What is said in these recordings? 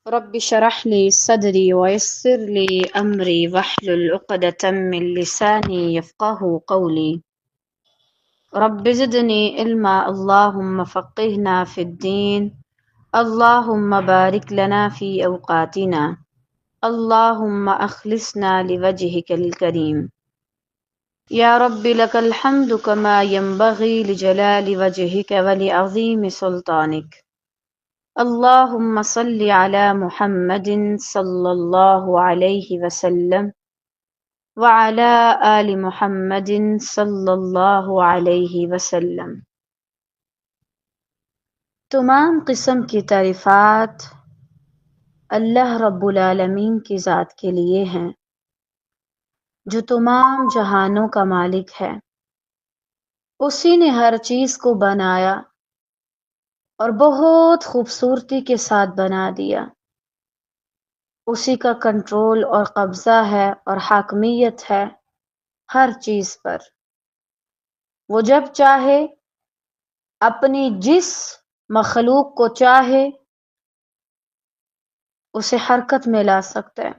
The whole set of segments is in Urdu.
رب اشرح لي صدري ويسر لي أمري واحلل عقدة من لساني يفقه قولي رب زدني علما اللهم فقهنا في الدين اللهم بارك لنا في أوقاتنا اللهم أخلصنا لوجهك الكريم يا رب لك الحمد كما ينبغي لجلال وجهك ولعظيم سلطانك اللهم صل على محمد صلی اللہ علیہ وسلم وعلى آل محمد صلی اللہ علیہ وسلم۔ تمام قسم کی تعریفات اللہ رب العالمین کی ذات کے لیے ہیں جو تمام جہانوں کا مالک ہے۔ اسی نے ہر چیز کو بنایا اور بہت خوبصورتی کے ساتھ بنا دیا۔ اسی کا کنٹرول اور قبضہ ہے اور حاکمیت ہے ہر چیز پر۔ وہ جب چاہے اپنی جس مخلوق کو چاہے اسے حرکت میں لا سکتا ہے۔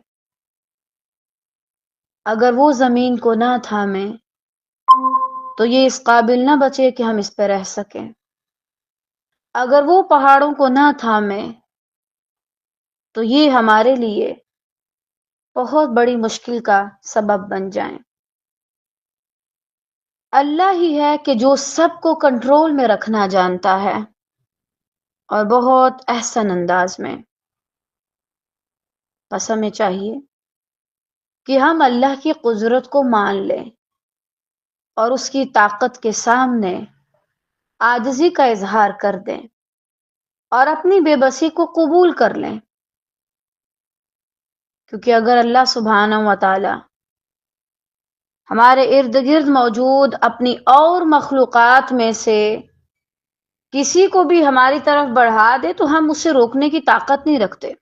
اگر وہ زمین کو نہ تھامے تو یہ اس قابل نہ بچے کہ ہم اس پہ رہ سکیں۔ اگر وہ پہاڑوں کو نہ تھامے تو یہ ہمارے لیے بہت بڑی مشکل کا سبب بن جائیں۔ اللہ ہی ہے کہ جو سب کو کنٹرول میں رکھنا جانتا ہے اور بہت احسن انداز میں۔ بس ہمیں چاہیے کہ ہم اللہ کی قدرت کو مان لیں اور اس کی طاقت کے سامنے عاجزی کا اظہار کر دیں اور اپنی بے بسی کو قبول کر لیں، کیونکہ اگر اللہ سبحانہ و تعالی ہمارے ارد گرد موجود اپنی اور مخلوقات میں سے کسی کو بھی ہماری طرف بڑھا دے تو ہم اسے روکنے کی طاقت نہیں رکھتے،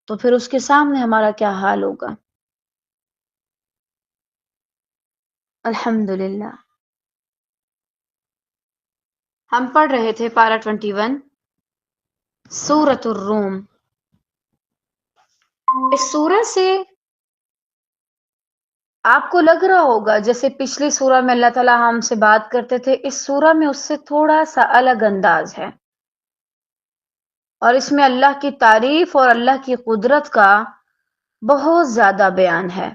تو پھر اس کے سامنے ہمارا کیا حال ہوگا؟ الحمدللہ ہم پڑھ رہے تھے پارہ 21 سورۃ الروم۔ اس سورہ سے آپ کو لگ رہا ہوگا جیسے پچھلی سورہ میں اللہ تعالیٰ ہم سے بات کرتے تھے، اس سورہ میں اس سے تھوڑا سا الگ انداز ہے، اور اس میں اللہ کی تعریف اور اللہ کی قدرت کا بہت زیادہ بیان ہے۔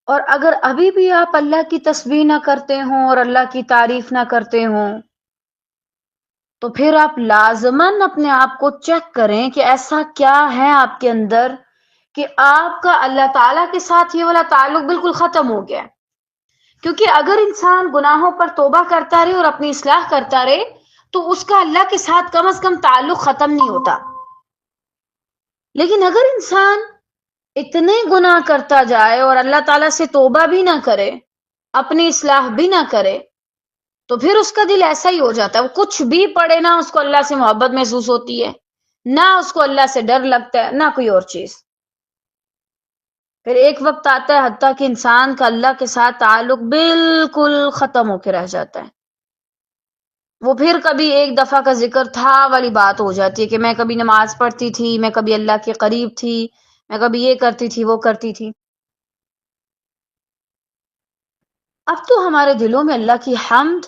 اور اگر ابھی بھی آپ اللہ کی تسبیح نہ کرتے ہوں اور اللہ کی تعریف نہ کرتے ہوں تو پھر آپ لازماً اپنے آپ کو چیک کریں کہ ایسا کیا ہے آپ کے اندر کہ آپ کا اللہ تعالیٰ کے ساتھ یہ والا تعلق بالکل ختم ہو گیا ہے۔ کیونکہ اگر انسان گناہوں پر توبہ کرتا رہے اور اپنی اصلاح کرتا رہے تو اس کا اللہ کے ساتھ کم از کم تعلق ختم نہیں ہوتا، لیکن اگر انسان اتنے گناہ کرتا جائے اور اللہ تعالیٰ سے توبہ بھی نہ کرے، اپنی اصلاح بھی نہ کرے، تو پھر اس کا دل ایسا ہی ہو جاتا ہے، وہ کچھ بھی پڑھے نہ اس کو اللہ سے محبت محسوس ہوتی ہے، نہ اس کو اللہ سے ڈر لگتا ہے، نہ کوئی اور چیز۔ پھر ایک وقت آتا ہے حتیٰ کہ انسان کا اللہ کے ساتھ تعلق بالکل ختم ہو کے رہ جاتا ہے۔ وہ پھر کبھی ایک دفعہ کا ذکر تھا والی بات ہو جاتی ہے کہ میں کبھی نماز پڑھتی تھی، میں کبھی اللہ کے قریب تھی، میں کبھی یہ کرتی تھی وہ کرتی تھی۔ اب تو ہمارے دلوں میں اللہ کی حمد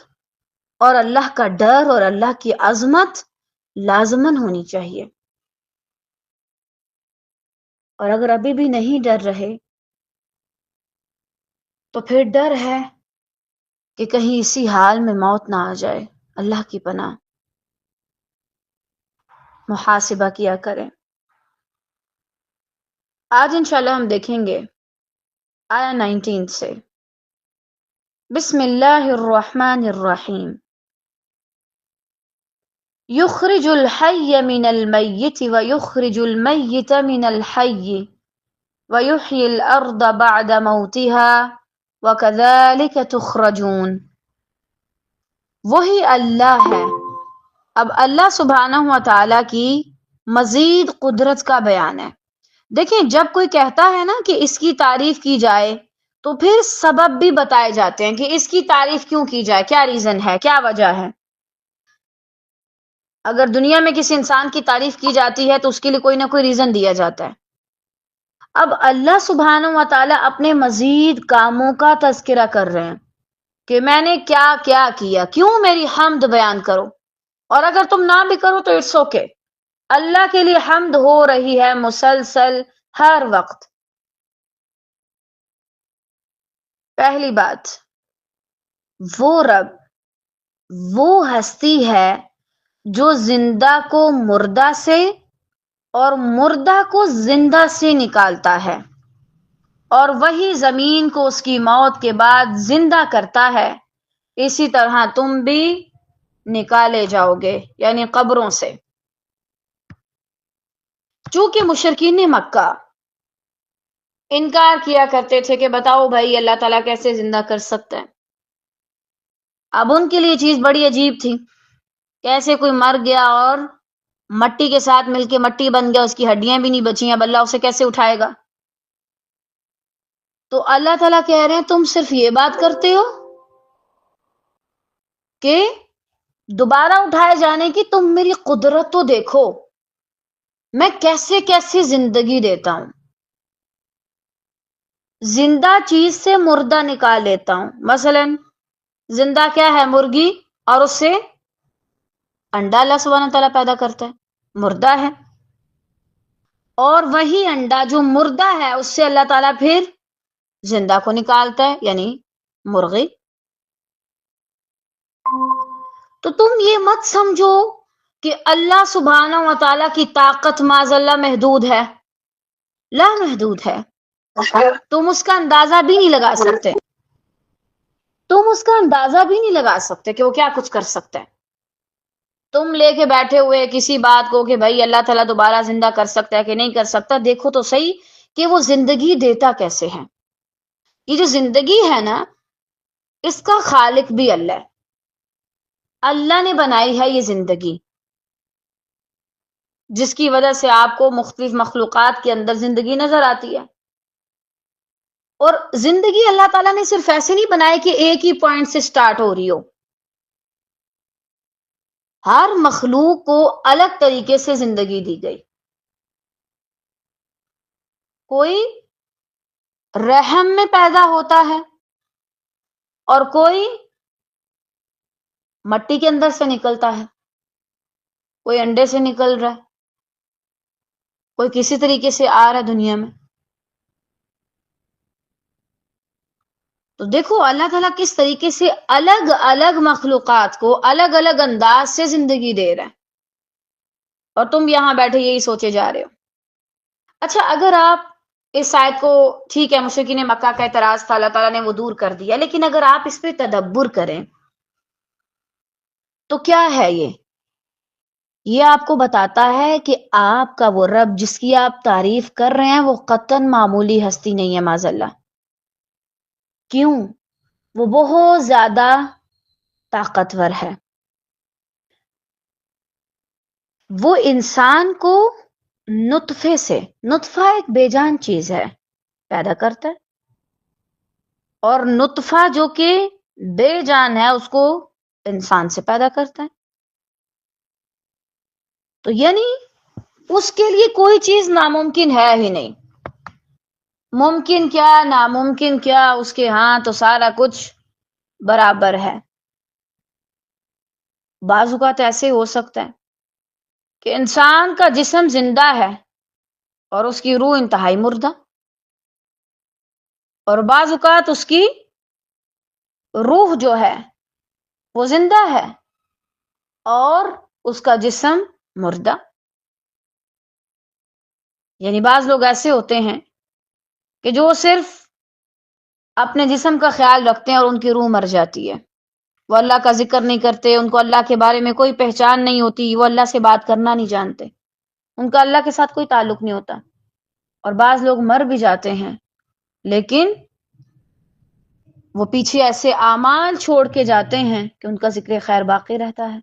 اور اللہ کا ڈر اور اللہ کی عظمت لازماً ہونی چاہیے، اور اگر ابھی بھی نہیں ڈر رہے تو پھر ڈر ہے کہ کہیں اسی حال میں موت نہ آ جائے۔ اللہ کی پناہ، محاسبہ کیا کریں۔ آج انشاءاللہ ہم دیکھیں گے آیہ 19 سے۔ بسم اللہ الرحمن الرحیم۔ یخرج الحی من المیت ویخرج المیت من الحی ویحیی الارض بعد موتها وکذالک تخرجون۔ وہی اللہ ہے۔ اب اللہ سبحانہ و تعالیٰ کی مزید قدرت کا بیان ہے۔ دیکھیں جب کوئی کہتا ہے نا کہ اس کی تعریف کی جائے تو پھر سبب بھی بتائے جاتے ہیں کہ اس کی تعریف کیوں کی جائے، کیا ریزن ہے، کیا وجہ ہے۔ اگر دنیا میں کسی انسان کی تعریف کی جاتی ہے تو اس کے لیے کوئی نہ کوئی ریزن دیا جاتا ہے. اب اللہ سبحانہ و تعالی اپنے مزید کاموں کا تذکرہ کر رہے ہیں کہ میں نے کیا کیا کیا، کیوں میری حمد بیان کرو، اور اگر تم نہ بھی کرو تو اٹس اوکے. اللہ کے لیے حمد ہو رہی ہے مسلسل ہر وقت. پہلی بات، وہ رب، وہ ہستی ہے جو زندہ کو مردہ سے اور مردہ کو زندہ سے نکالتا ہے، اور وہی زمین کو اس کی موت کے بعد زندہ کرتا ہے. اسی طرح تم بھی نکالے جاؤ گے، یعنی قبروں سے. چونکہ مشرکین مکہ انکار کیا کرتے تھے کہ بتاؤ بھائی اللہ تعالیٰ کیسے زندہ کر سکتا ہے. اب ان کے لیے چیز بڑی عجیب تھی، کیسے کوئی مر گیا اور مٹی کے ساتھ مل کے مٹی بن گیا، اس کی ہڈیاں بھی نہیں بچی، اب اللہ اسے کیسے اٹھائے گا؟ تو اللہ تعالیٰ کہہ رہے ہیں تم صرف یہ بات کرتے ہو کہ دوبارہ اٹھائے جانے کی، تم میری قدرت تو دیکھو، میں کیسے کیسے زندگی دیتا ہوں. زندہ چیز سے مردہ نکال لیتا ہوں. مثلا زندہ کیا ہے؟ مرغی، اور اس سے انڈا اللہ سبحانہ تعالیٰ پیدا کرتا ہے، مردہ ہے. اور وہی انڈا جو مردہ ہے اس سے اللہ تعالیٰ پھر زندہ کو نکالتا ہے، یعنی مرغی. تو تم یہ مت سمجھو کہ اللہ سبحانہ و تعالیٰ کی طاقت معاذ اللہ محدود ہے، لا محدود ہے. تم اس کا اندازہ بھی نہیں لگا سکتے، تم اس کا اندازہ بھی نہیں لگا سکتے کہ وہ کیا کچھ کر سکتا ہے. تم لے کے بیٹھے ہوئے کسی بات کو کہ بھائی اللہ تعالیٰ دوبارہ زندہ کر سکتا ہے کہ نہیں کر سکتا. دیکھو تو صحیح کہ وہ زندگی دیتا کیسے ہے. یہ جو زندگی ہے نا، اس کا خالق بھی اللہ ہے. اللہ نے بنائی ہے یہ زندگی، جس کی وجہ سے آپ کو مختلف مخلوقات کے اندر زندگی نظر آتی ہے. اور زندگی اللہ تعالیٰ نے صرف ایسے نہیں بنائی کہ ایک ہی پوائنٹ سے سٹارٹ ہو رہی ہو. ہر مخلوق کو الگ طریقے سے زندگی دی گئی. کوئی رحم میں پیدا ہوتا ہے اور کوئی مٹی کے اندر سے نکلتا ہے، کوئی انڈے سے نکل رہا ہے، کوئی کسی طریقے سے آ رہا ہے دنیا میں. تو دیکھو اللہ تعالیٰ کس طریقے سے الگ الگ مخلوقات کو الگ الگ انداز سے زندگی دے رہا ہے، اور تم یہاں بیٹھے یہی سوچے جا رہے ہو. اچھا، اگر آپ اس آیت کو، ٹھیک ہے مشرکین مکہ کا اعتراض تھا، اللہ تعالیٰ نے وہ دور کر دیا، لیکن اگر آپ اس پہ تدبر کریں تو کیا ہے یہ آپ کو بتاتا ہے کہ آپ کا وہ رب جس کی آپ تعریف کر رہے ہیں وہ قطعاً معمولی ہستی نہیں ہے معاذ اللہ. کیوں؟ وہ بہت زیادہ طاقتور ہے. وہ انسان کو نطفے سے، نطفہ ایک بے جان چیز ہے، پیدا کرتا ہے، اور نطفہ جو کہ بے جان ہے اس کو انسان سے پیدا کرتا ہے. تو یعنی اس کے لیے کوئی چیز ناممکن ہے ہی نہیں. ممکن کیا ناممکن کیا، اس کے ہاں تو سارا کچھ برابر ہے. بعض اوقات ایسے ہو سکتا ہے کہ انسان کا جسم زندہ ہے اور اس کی روح انتہائی مردہ، اور بعض اوقات اس کی روح جو ہے وہ زندہ ہے اور اس کا جسم مردہ. یعنی بعض لوگ ایسے ہوتے ہیں کہ جو صرف اپنے جسم کا خیال رکھتے ہیں اور ان کی روح مر جاتی ہے. وہ اللہ کا ذکر نہیں کرتے، ان کو اللہ کے بارے میں کوئی پہچان نہیں ہوتی، وہ اللہ سے بات کرنا نہیں جانتے، ان کا اللہ کے ساتھ کوئی تعلق نہیں ہوتا. اور بعض لوگ مر بھی جاتے ہیں لیکن وہ پیچھے ایسے اعمال چھوڑ کے جاتے ہیں کہ ان کا ذکر خیر باقی رہتا ہے.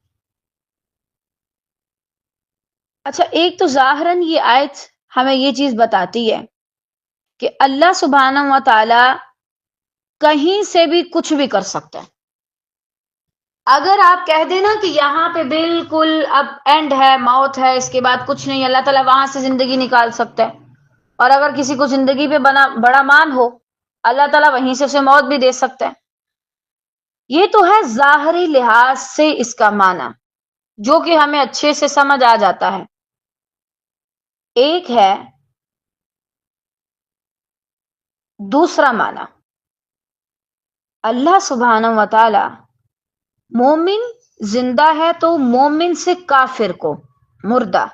اچھا، ایک تو ظاہراً یہ آیت ہمیں یہ چیز بتاتی ہے کہ اللہ سبحانہ و تعالی کہیں سے بھی کچھ بھی کر سکتا ہے. اگر آپ کہہ دینا کہ یہاں پہ بالکل اب اینڈ ہے، موت ہے، اس کے بعد کچھ نہیں، اللہ تعالیٰ وہاں سے زندگی نکال سکتا ہے، اور اگر کسی کو زندگی پہ بڑا مان ہو، اللہ تعالیٰ وہیں سے اسے موت بھی دے سکتا ہے. یہ تو ہے ظاہری لحاظ سے اس کا معنی، جو کہ ہمیں اچھے سے سمجھ آ جاتا ہے. ایک ہے دوسرا معنی. اللہ سبحانہ و تعالی مومن زندہ ہے تو مومن سے کافر کو مردہ،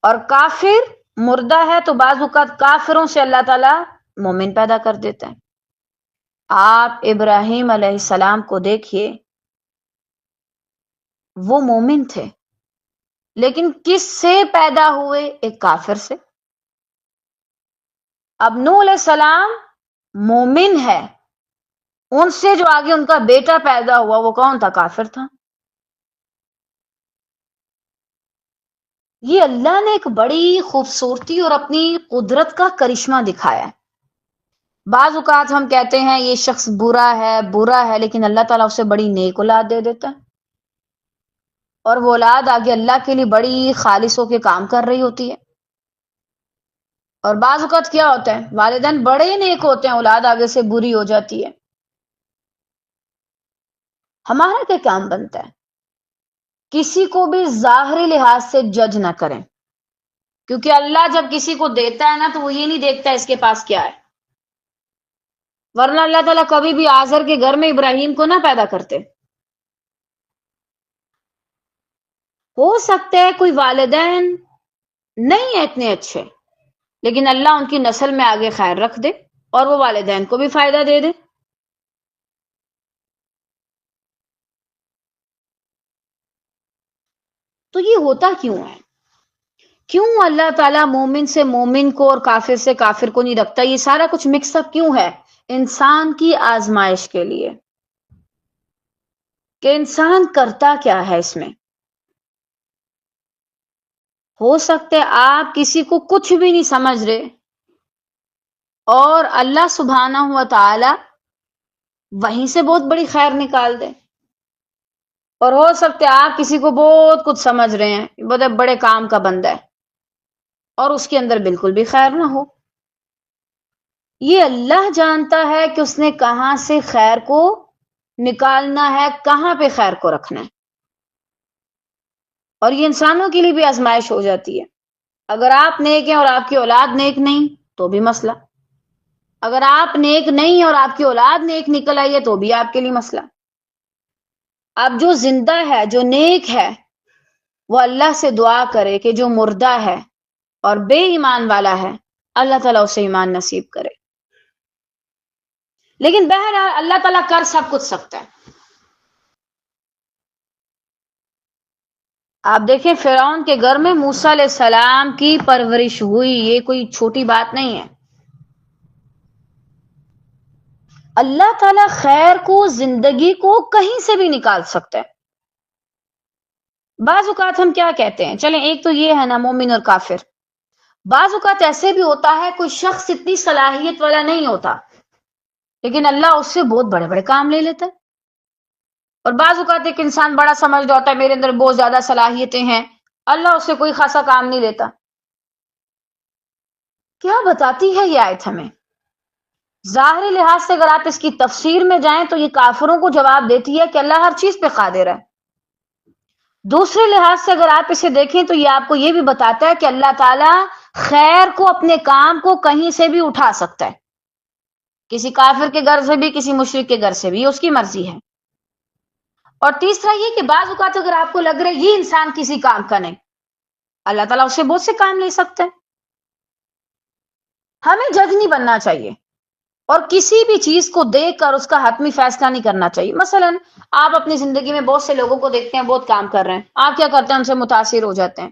اور کافر مردہ ہے تو بعض اوقات کافروں سے اللہ تعالی مومن پیدا کر دیتا ہے. آپ ابراہیم علیہ السلام کو دیکھیے، وہ مومن تھے، لیکن کس سے پیدا ہوئے؟ ایک کافر سے. اب نوح علیہ السلام مومن ہے، ان سے جو آگے ان کا بیٹا پیدا ہوا وہ کون تھا؟ کافر تھا. یہ اللہ نے ایک بڑی خوبصورتی اور اپنی قدرت کا کرشمہ دکھایا ہے. بعض اوقات ہم کہتے ہیں یہ شخص برا ہے، لیکن اللہ تعالیٰ اسے بڑی نیک اولاد دے دیتا ہے، اور وہ اولاد آگے اللہ کے لیے بڑی خالص ہو کے کام کر رہی ہوتی ہے. اور بعض اوقات کیا ہوتا ہے، والدین بڑے نیک ہوتے ہیں، اولاد آگے سے بری ہو جاتی ہے. ہمارا کیا کام بنتا ہے؟ کسی کو بھی ظاہری لحاظ سے جج نہ کریں، کیونکہ اللہ جب کسی کو دیتا ہے نا تو وہ یہ نہیں دیکھتا اس کے پاس کیا ہے. ورنہ اللہ تعالیٰ کبھی بھی آزر کے گھر میں ابراہیم کو نہ پیدا کرتے. ہو سکتا ہے کوئی والدین نہیں ہے اتنے اچھے، لیکن اللہ ان کی نسل میں آگے خیر رکھ دے اور وہ والدین کو بھی فائدہ دے دے. تو یہ ہوتا کیوں ہے؟ کیوں اللہ تعالیٰ مومن سے مومن کو اور کافر سے کافر کو نہیں رکھتا؟ یہ سارا کچھ مکس اپ کیوں ہے؟ انسان کی آزمائش کے لیے، کہ انسان کرتا کیا ہے اس میں. ہو سکتا ہے آپ کسی کو کچھ بھی نہیں سمجھ رہے، اور اللہ سبحانہ و تعالی وہیں سے بہت بڑی خیر نکال دے. اور ہو سکتا ہے آپ کسی کو بہت کچھ سمجھ رہے ہیں، بہت بڑے کام کا بندہ ہے، اور اس کے اندر بالکل بھی خیر نہ ہو. یہ اللہ جانتا ہے کہ اس نے کہاں سے خیر کو نکالنا ہے، کہاں پہ خیر کو رکھنا ہے. اور یہ انسانوں کے لیے بھی آزمائش ہو جاتی ہے. اگر آپ نیک ہیں اور آپ کی اولاد نیک نہیں تو بھی مسئلہ، اگر آپ نیک نہیں اور آپ کی اولاد نیک نکل آئی ہے تو بھی آپ کے لیے مسئلہ. اب جو زندہ ہے، جو نیک ہے، وہ اللہ سے دعا کرے کہ جو مردہ ہے اور بے ایمان والا ہے، اللہ تعالیٰ اسے ایمان نصیب کرے. لیکن بہرحال اللہ تعالیٰ کر سب کچھ سکتا ہے. آپ دیکھیں فرعون کے گھر میں موسیٰ علیہ السلام کی پرورش ہوئی، یہ کوئی چھوٹی بات نہیں ہے. اللہ تعالیٰ خیر کو، زندگی کو کہیں سے بھی نکال سکتا ہے. بعض اوقات ہم کیا کہتے ہیں، چلیں ایک تو یہ ہے نا مومن اور کافر. بعض اوقات ایسے بھی ہوتا ہے کوئی شخص اتنی صلاحیت والا نہیں ہوتا، لیکن اللہ اس سے بہت بڑے بڑے کام لے لیتا ہے. اور بعض اوقات ایک انسان بڑا سمجھدار ہوتا ہے، میرے اندر بہت زیادہ صلاحیتیں ہیں، اللہ اس سے کوئی خاصا کام نہیں لیتا. کیا بتاتی ہے یہ آیت ہمیں؟ ظاہری لحاظ سے اگر آپ اس کی تفسیر میں جائیں تو یہ کافروں کو جواب دیتی ہے کہ اللہ ہر چیز پہ قادر ہے. دوسرے لحاظ سے اگر آپ اسے دیکھیں تو یہ آپ کو یہ بھی بتاتا ہے کہ اللہ تعالیٰ خیر کو، اپنے کام کو کہیں سے بھی اٹھا سکتا ہے، کسی کافر کے گھر سے بھی، کسی مشرک کے گھر سے بھی، اس کی مرضی ہے. اور تیسرا یہ کہ بعض اوقات اگر آپ کو لگ رہا ہے یہ انسان کسی کام کا نہیں، اللہ تعالیٰ اس سے بہت سے کام لے سکتا ہے. ہمیں جج نہیں بننا چاہیے، اور کسی بھی چیز کو دیکھ کر اس کا حتمی فیصلہ نہیں کرنا چاہیے. مثلا آپ اپنی زندگی میں بہت سے لوگوں کو دیکھتے ہیں بہت کام کر رہے ہیں، آپ کیا کرتے ہیں؟ ان سے متاثر ہو جاتے ہیں،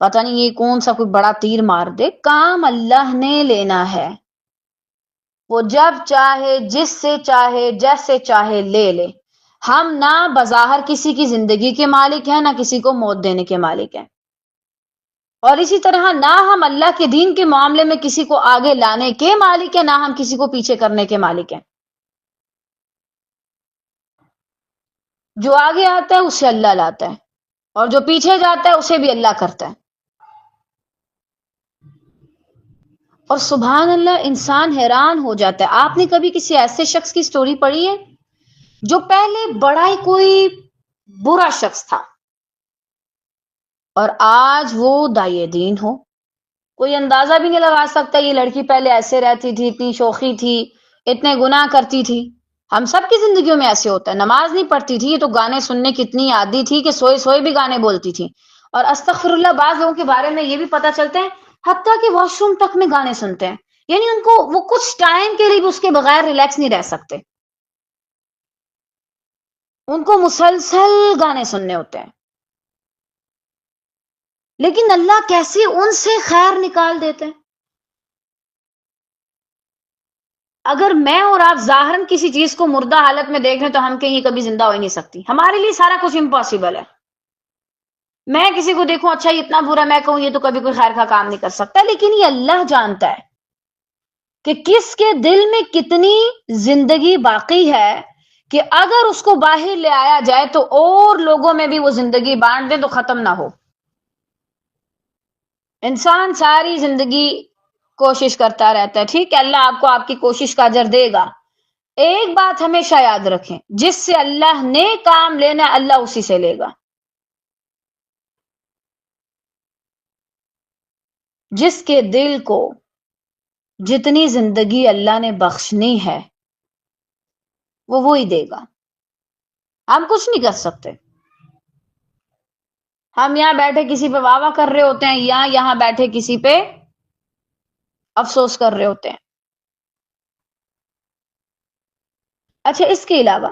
پتہ نہیں یہ کون سا کوئی بڑا تیر مار دے. کام اللہ نے لینا ہے، وہ جب چاہے، جس سے چاہے، جیسے چاہے لے لے. ہم نہ بظاہر کسی کی زندگی کے مالک ہیں، نہ کسی کو موت دینے کے مالک ہیں، اور اسی طرح نہ ہم اللہ کے دین کے معاملے میں کسی کو آگے لانے کے مالک ہیں، نہ ہم کسی کو پیچھے کرنے کے مالک ہیں. جو آگے آتا ہے اسے اللہ لاتا ہے، اور جو پیچھے جاتا ہے اسے بھی اللہ کرتا ہے۔ اور سبحان اللہ، انسان حیران ہو جاتا ہے۔ آپ نے کبھی کسی ایسے شخص کی سٹوری پڑھی ہے جو پہلے بڑا ہی کوئی برا شخص تھا اور آج وہ داعیے دین ہو؟ کوئی اندازہ بھی نہیں لگا سکتا یہ لڑکی پہلے ایسے رہتی تھی، اتنی شوخی تھی، اتنے گناہ کرتی تھی۔ ہم سب کی زندگیوں میں ایسے ہوتا ہے، نماز نہیں پڑھتی تھی، یہ تو گانے سننے کی اتنی عادی تھی کہ سوئے سوئے بھی گانے بولتی تھی۔ اور استغفر اللہ، بعض لوگوں کے بارے میں یہ بھی پتہ چلتا ہے حتیٰ کہ واش روم تک میں گانے سنتے ہیں، یعنی ان کو وہ کچھ ٹائم کے لیے بھی اس کے بغیر ریلیکس نہیں رہ سکتے، ان کو مسلسل گانے سننے ہوتے ہیں۔ لیکن اللہ کیسے ان سے خیر نکال دیتے ہیں۔ اگر میں اور آپ ظاہراً کسی چیز کو مردہ حالت میں دیکھ رہے ہیں تو ہم کہیں یہ کبھی زندہ ہو ہی نہیں سکتی، ہمارے لیے سارا کچھ امپاسبل ہے۔ میں کسی کو دیکھوں اچھا یہ اتنا برا، میں کہوں یہ تو کبھی کوئی خیر کا کام نہیں کر سکتا، لیکن یہ اللہ جانتا ہے کہ کس کے دل میں کتنی زندگی باقی ہے کہ اگر اس کو باہر لے آیا جائے تو اور لوگوں میں بھی وہ زندگی بانٹ دے تو ختم نہ ہو۔ انسان ساری زندگی کوشش کرتا رہتا ہے، ٹھیک ہے، اللہ آپ کو آپ کی کوشش کا اجر دے گا۔ ایک بات ہمیشہ یاد رکھیں، جس سے اللہ نے کام لینا ہے اللہ اسی سے لے گا۔ جس کے دل کو جتنی زندگی اللہ نے بخشنی ہے وہ وہی دے گا، ہم کچھ نہیں کر سکتے۔ ہم یہاں بیٹھے کسی پہ واہ واہ کر رہے ہوتے ہیں یا یہاں بیٹھے کسی پہ افسوس کر رہے ہوتے ہیں۔ اچھا، اس کے علاوہ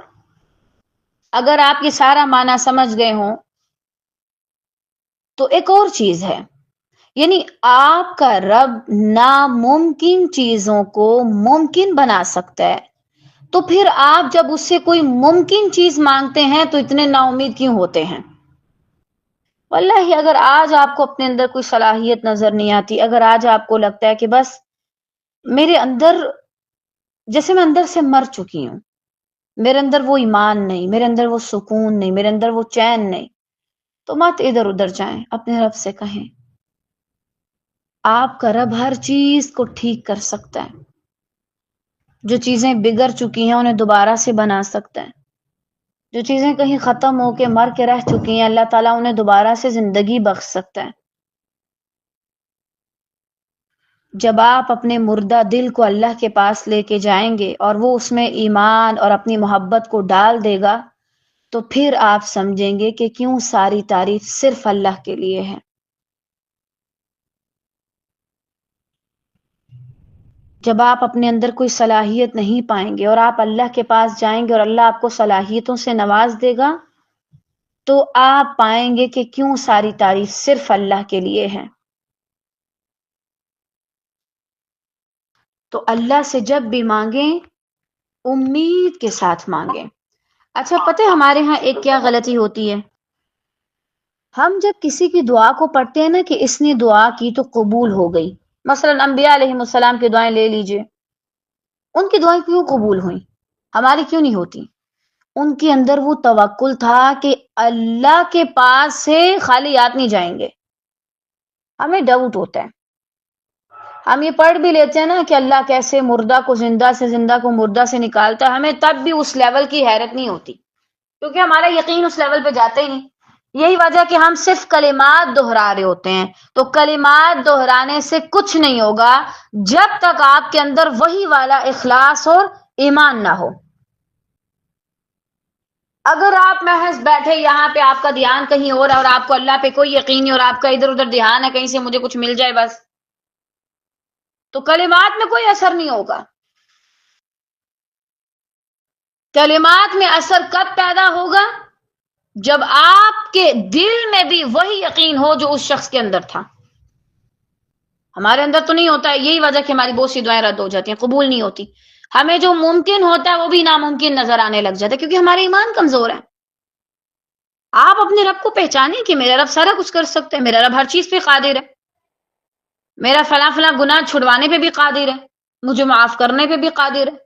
اگر آپ یہ سارا معنی سمجھ گئے ہوں تو ایک اور چیز ہے، یعنی آپ کا رب ناممکن چیزوں کو ممکن بنا سکتا ہے، تو پھر آپ جب اس سے کوئی ممکن چیز مانگتے ہیں تو اتنے نا امید کیوں ہوتے ہیں؟ واللہ اگر آج آپ کو اپنے اندر کوئی صلاحیت نظر نہیں آتی، اگر آج آپ کو لگتا ہے کہ بس میرے اندر، جیسے میں اندر سے مر چکی ہوں، میرے اندر وہ ایمان نہیں، میرے اندر وہ سکون نہیں، میرے اندر وہ چین نہیں، تو مت ادھر ادھر جائیں، اپنے رب سے کہیں آپ کا رب ہر چیز کو ٹھیک کر سکتا ہے۔ جو چیزیں بگڑ چکی ہیں انہیں دوبارہ سے بنا سکتا ہے، جو چیزیں کہیں ختم ہو کے مر کے رہ چکی ہیں اللہ تعالیٰ انہیں دوبارہ سے زندگی بخش سکتا ہے۔ جب آپ اپنے مردہ دل کو اللہ کے پاس لے کے جائیں گے اور وہ اس میں ایمان اور اپنی محبت کو ڈال دے گا تو پھر آپ سمجھیں گے کہ کیوں ساری تعریف صرف اللہ کے لیے ہے۔ جب آپ اپنے اندر کوئی صلاحیت نہیں پائیں گے اور آپ اللہ کے پاس جائیں گے اور اللہ آپ کو صلاحیتوں سے نواز دے گا تو آپ پائیں گے کہ کیوں ساری تعریف صرف اللہ کے لیے ہے۔ تو اللہ سے جب بھی مانگیں امید کے ساتھ مانگیں۔ اچھا پتہ ہے ہمارے ہاں ایک کیا غلطی ہوتی ہے؟ ہم جب کسی کی دعا کو پڑھتے ہیں نا کہ اس نے دعا کی تو قبول ہو گئی، مثلا انبیاء علیہ السلام کی دعائیں لے لیجئے، ان کی دعائیں کیوں قبول ہوئیں؟ ہماری کیوں نہیں ہوتی؟ ان کے اندر وہ توکل تھا کہ اللہ کے پاس سے خالی ہاتھ نہیں جائیں گے۔ ہمیں ڈاؤٹ ہوتا ہے، ہم یہ پڑھ بھی لیتے ہیں نا کہ اللہ کیسے مردہ کو زندہ سے، زندہ کو مردہ سے نکالتا ہے، ہمیں تب بھی اس لیول کی حیرت نہیں ہوتی کیونکہ ہمارا یقین اس لیول پہ جاتا ہی نہیں۔ یہی وجہ کہ ہم صرف کلمات دہرا رہے ہوتے ہیں، تو کلمات دہرانے سے کچھ نہیں ہوگا جب تک آپ کے اندر وہی والا اخلاص اور ایمان نہ ہو۔ اگر آپ محض بیٹھے یہاں پہ آپ کا دھیان کہیں اور ہے اور آپ کو اللہ پہ کوئی یقین نہیں اور آپ کا ادھر ادھر دھیان ہے کہیں سے مجھے کچھ مل جائے بس، تو کلمات میں کوئی اثر نہیں ہوگا۔ کلمات میں اثر کب پیدا ہوگا؟ جب آپ کے دل میں بھی وہی یقین ہو جو اس شخص کے اندر تھا۔ ہمارے اندر تو نہیں ہوتا ہے، یہی وجہ کہ ہماری بہت سی دعائیں رد ہو جاتی ہیں، قبول نہیں ہوتی۔ ہمیں جو ممکن ہوتا ہے وہ بھی ناممکن نظر آنے لگ جاتا ہے کیونکہ ہمارا ایمان کمزور ہے۔ آپ اپنے رب کو پہچانیں کہ میرا رب سارا کچھ کر سکتا ہے، میرا رب ہر چیز پہ قادر ہے، میرا فلاں فلاں گناہ چھڑوانے پہ بھی قادر ہے، مجھے معاف کرنے پہ بھی قادر ہے۔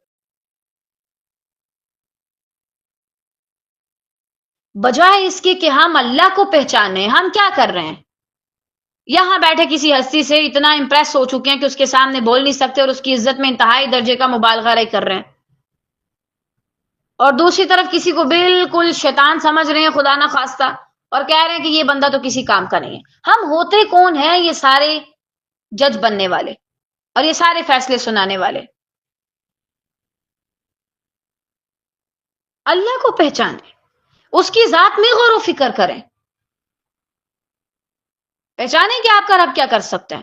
بجائے اس کے کہ ہم اللہ کو پہچانیں، ہم کیا کر رہے ہیں؟ یہاں بیٹھے کسی ہستی سے اتنا امپریس ہو چکے ہیں کہ اس کے سامنے بول نہیں سکتے اور اس کی عزت میں انتہائی درجے کا مبالغہ کر رہے ہیں، اور دوسری طرف کسی کو بالکل شیطان سمجھ رہے ہیں خدا نہ خواستہ، اور کہہ رہے ہیں کہ یہ بندہ تو کسی کام کا نہیں ہے۔ ہم ہوتے کون ہیں یہ سارے جج بننے والے اور یہ سارے فیصلے سنانے والے؟ اللہ کو پہچانیں، اس کی ذات میں غور و فکر کریں، پہچانیں کہ آپ کا رب کیا کر سکتا ہے۔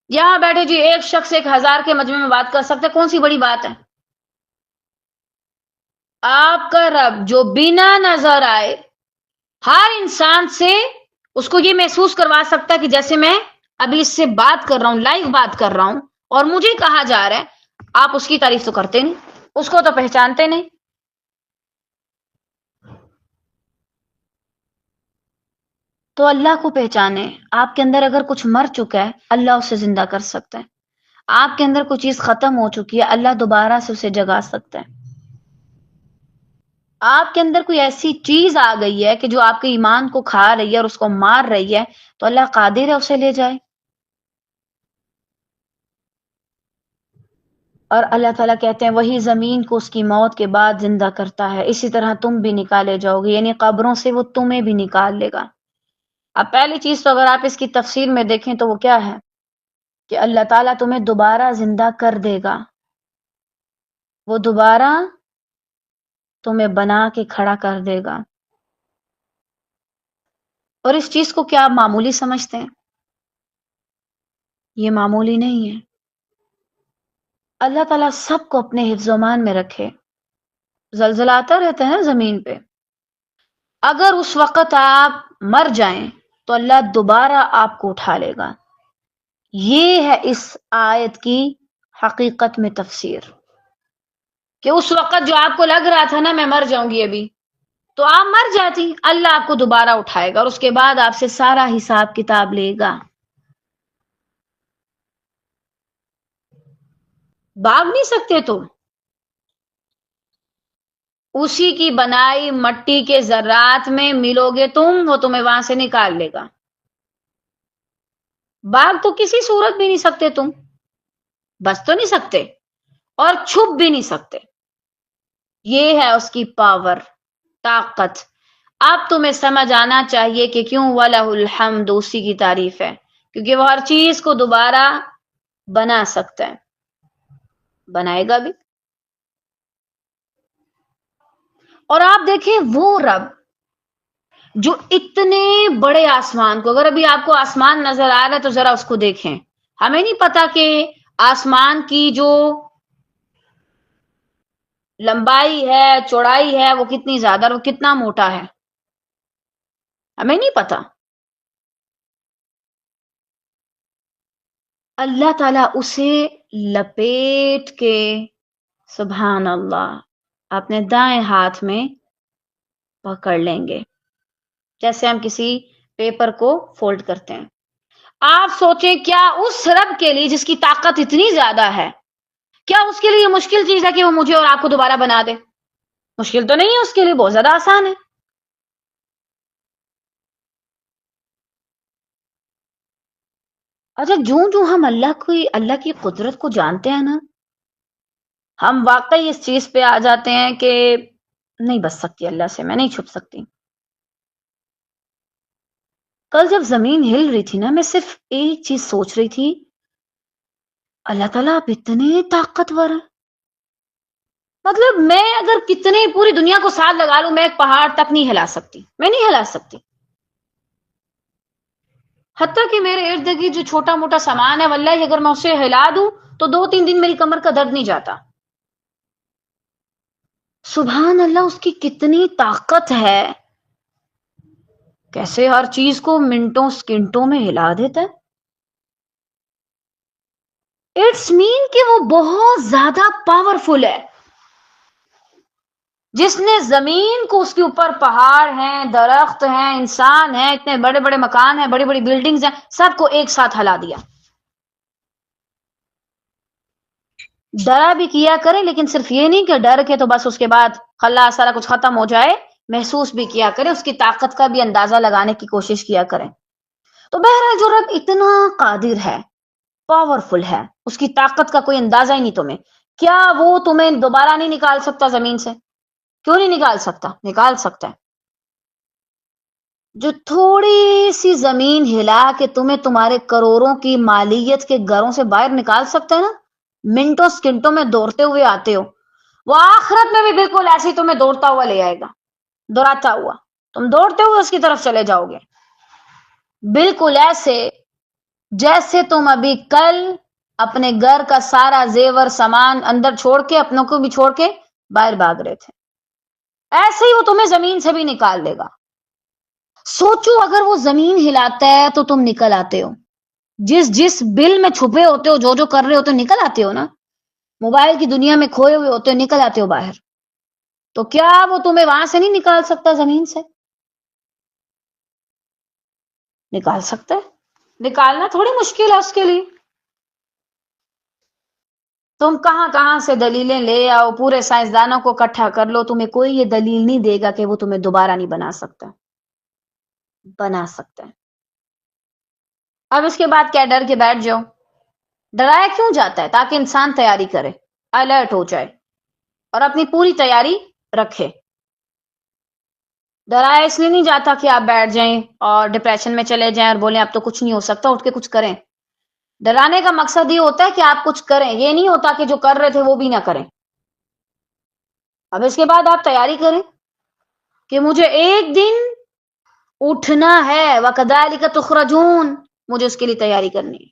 یہاں بیٹھے جی ایک شخص 1000 کے مجمع میں بات کر سکتا ہے، کون سی بڑی بات ہے؟ آپ کا رب جو بنا نظر آئے ہر انسان سے اس کو یہ محسوس کروا سکتا ہے کہ جیسے میں ابھی اس سے بات کر رہا ہوں، لائیو بات کر رہا ہوں اور مجھے کہا جا رہا ہے، آپ اس کی تعریف تو کرتے نہیں، اس کو تو پہچانتے نہیں۔ تو اللہ کو پہچانے۔ آپ کے اندر اگر کچھ مر چکا ہے اللہ اسے زندہ کر سکتا ہے، آپ کے اندر کوئی چیز ختم ہو چکی ہے اللہ دوبارہ سے اسے جگا سکتا ہے، آپ کے اندر کوئی ایسی چیز آ گئی ہے کہ جو آپ کے ایمان کو کھا رہی ہے اور اس کو مار رہی ہے، تو اللہ قادر ہے اسے لے جائے۔ اور اللہ تعالیٰ کہتے ہیں وہی زمین کو اس کی موت کے بعد زندہ کرتا ہے، اسی طرح تم بھی نکالے جاؤ گے، یعنی قبروں سے وہ تمہیں بھی نکال لے گا۔ اب پہلی چیز تو اگر آپ اس کی تفسیر میں دیکھیں تو وہ کیا ہے کہ اللہ تعالیٰ تمہیں دوبارہ زندہ کر دے گا، وہ دوبارہ تمہیں بنا کے کھڑا کر دے گا۔ اور اس چیز کو کیا آپ معمولی سمجھتے ہیں؟ یہ معمولی نہیں ہے۔ اللہ تعالیٰ سب کو اپنے حفظ و امان میں رکھے۔ زلزلہ آتا رہتا ہے نا زمین پہ، اگر اس وقت آپ مر جائیں تو اللہ دوبارہ آپ کو اٹھا لے گا۔ یہ ہے اس آیت کی حقیقت میں تفسیر، کہ اس وقت جو آپ کو لگ رہا تھا نا میں مر جاؤں گی ابھی، تو آپ مر جاتی، اللہ آپ کو دوبارہ اٹھائے گا اور اس کے بعد آپ سے سارا حساب کتاب لے گا۔ بھاگ نہیں سکتے تم، اسی کی بنائی مٹی کے ذرات میں ملو گے تم، وہ تمہیں وہاں سے نکال لے گا۔ بھاگ تو کسی صورت بھی نہیں سکتے تم، بچ تو نہیں سکتے اور چھپ بھی نہیں سکتے۔ یہ ہے اس کی پاور، طاقت۔ اب تمہیں سمجھ آنا چاہیے کہ کیوں وَلَهُ الْحَمْدُ، اسی کی تعریف ہے، کیونکہ وہ ہر چیز کو دوبارہ بنا سکتا ہے، بنائے گا بھی۔ اور آپ دیکھیں وہ رب جو اتنے بڑے آسمان کو، اگر ابھی آپ کو آسمان نظر آ رہا ہے تو ذرا اس کو دیکھیں، ہمیں نہیں پتا کہ آسمان کی جو لمبائی ہے چوڑائی ہے وہ کتنی زیادہ اور وہ کتنا موٹا ہے، ہمیں نہیں پتا۔ اللہ تعالیٰ اسے لپیٹ کے سبحان اللہ اپنے دائیں ہاتھ میں پکڑ لیں گے، جیسے ہم کسی پیپر کو فولڈ کرتے ہیں۔ آپ سوچیں کیا اس رب کے لیے جس کی طاقت اتنی زیادہ ہے، کیا اس کے لیے یہ مشکل چیز ہے کہ وہ مجھے اور آپ کو دوبارہ بنا دے؟ مشکل تو نہیں ہے، اس کے لیے بہت زیادہ آسان ہے۔ اچھا جو ہم اللہ کی قدرت کو جانتے ہیں نا، ہم واقعی اس چیز پہ آ جاتے ہیں کہ نہیں بچ سکتی اللہ سے، میں نہیں چھپ سکتی۔ کل جب زمین ہل رہی تھی نا، میں صرف ایک چیز سوچ رہی تھی، اللہ تعالیٰ آپ اتنے طاقتور ہیں، مطلب میں اگر کتنے پوری دنیا کو ساتھ لگا لوں میں ایک پہاڑ تک نہیں ہلا سکتی، میں نہیں ہلا سکتی۔ حتیٰ کہ میرے ارد گرد جو چھوٹا موٹا سامان ہے واللہ اگر میں اسے ہلا دوں تو 2-3 دن میری کمر کا درد نہیں جاتا۔ سبحان اللہ، اس کی کتنی طاقت ہے، کیسے ہر چیز کو منٹوں سکنٹوں میں ہلا دیتا ہے۔ اٹس مین کہ وہ بہت زیادہ پاورفل ہے، جس نے زمین کو، اس کے اوپر پہاڑ ہیں، درخت ہیں، انسان ہیں، اتنے بڑے بڑے مکان ہیں، بڑی بڑی بلڈنگز ہیں، سب کو ایک ساتھ ہلا دیا۔ ڈرا بھی کیا کریں لیکن صرف یہ نہیں کہ ڈر کے تو بس اس کے بعد خلاص سارا کچھ ختم ہو جائے، محسوس بھی کیا کریں، اس کی طاقت کا بھی اندازہ لگانے کی کوشش کیا کریں۔ تو بہرحال جو رب اتنا قادر ہے، پاورفل ہے، اس کی طاقت کا کوئی اندازہ ہی نہیں تمہیں، کیا وہ تمہیں دوبارہ نہیں نکال سکتا زمین سے؟ کیوں نہیں نکال سکتا؟ نکال سکتا ہے۔ جو تھوڑی سی زمین ہلا کے تمہیں تمہارے کروڑوں کی مالیت کے گھروں سے باہر نکال سکتا ہے نا، منٹوں سکنٹوں میں دوڑتے ہوئے آتے ہو، وہ آخرت میں بھی بالکل ایسے ہی تمہیں دوڑتا ہوا لے آئے گا، دوڑاتا ہوا تم دوڑتے ہوئے اس کی طرف چلے جاؤ گے، بالکل ایسے جیسے تم ابھی کل اپنے گھر کا سارا زیور سامان اندر چھوڑ کے، اپنوں کو بھی چھوڑ کے باہر بھاگ رہے تھے، ایسے ہی وہ تمہیں زمین سے بھی نکال دے گا۔ سوچو اگر وہ زمین ہلاتا ہے تو تم نکل آتے ہو، جس بل میں چھپے ہوتے ہو، جو کر رہے ہوتے ہو، نکل آتے ہو نا، موبائل کی دنیا میں کھوئے ہوئے ہوتے ہو، نکل آتے ہو باہر، تو کیا وہ تمہیں وہاں سے نہیں نکال سکتا؟ زمین سے نکال سکتا ہے، نکالنا تھوڑی مشکل ہے اس کے لیے۔ تم کہاں کہاں سے دلیلیں لے آؤ، پورے سائنسدانوں کو اکٹھا کر لو، تمہیں کوئی یہ دلیل نہیں دے گا کہ وہ تمہیں دوبارہ نہیں بنا سکتا، بنا سکتا ہے۔ اب اس کے بعد کیا ڈر کے بیٹھ جاؤ؟ ڈرایا کیوں جاتا ہے؟ تاکہ انسان تیاری کرے، الرٹ ہو جائے اور اپنی پوری تیاری رکھے۔ ڈرایا اس لیے نہیں جاتا کہ آپ بیٹھ جائیں اور ڈپریشن میں چلے جائیں اور بولیں اب تو کچھ نہیں ہو سکتا، اٹھ کے کچھ کریں۔ ڈرانے کا مقصد یہ ہوتا ہے کہ آپ کچھ کریں، یہ نہیں ہوتا کہ جو کر رہے تھے وہ بھی نہ کریں۔ اب اس کے بعد آپ تیاری کریں کہ مجھے ایک دن اٹھنا ہے، وَكَذَلِكَ تُخْرَجُونَ، مجھے اس کے لیے تیاری کرنی ہے۔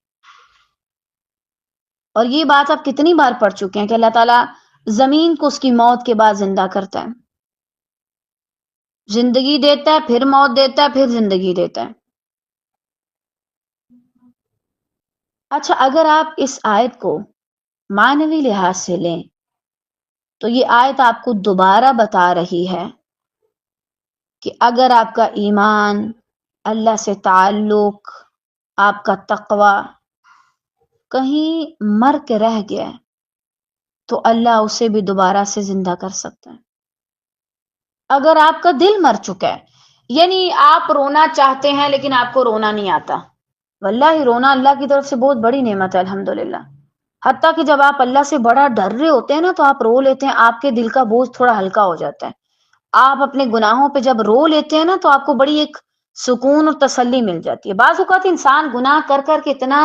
اور یہ بات آپ کتنی بار پڑھ چکے ہیں کہ اللہ تعالیٰ زمین کو اس کی موت کے بعد زندہ کرتا ہے، زندگی دیتا ہے، پھر موت دیتا ہے، پھر زندگی دیتا ہے۔ اچھا، اگر آپ اس آیت کو معنوی لحاظ سے لیں تو یہ آیت آپ کو دوبارہ بتا رہی ہے کہ اگر آپ کا ایمان، اللہ سے تعلق، آپ کا تقوی کہیں مر کے رہ گیا ہے تو اللہ اسے بھی دوبارہ سے زندہ کر سکتا ہے۔ اگر آپ کا دل مر چکا ہے، یعنی آپ رونا چاہتے ہیں لیکن آپ کو رونا نہیں آتا، واللہ رونا اللہ کی طرف سے بہت بڑی نعمت ہے الحمدللہ، حتیٰ کہ جب آپ اللہ سے بڑا ڈر رہے ہوتے ہیں نا تو آپ رو لیتے ہیں، آپ کے دل کا بوجھ تھوڑا ہلکا ہو جاتا ہے۔ آپ اپنے گناہوں پہ جب رو لیتے ہیں نا تو آپ کو بڑی ایک سکون اور تسلی مل جاتی ہے۔ بعض اوقات انسان گناہ کر کر کے اتنا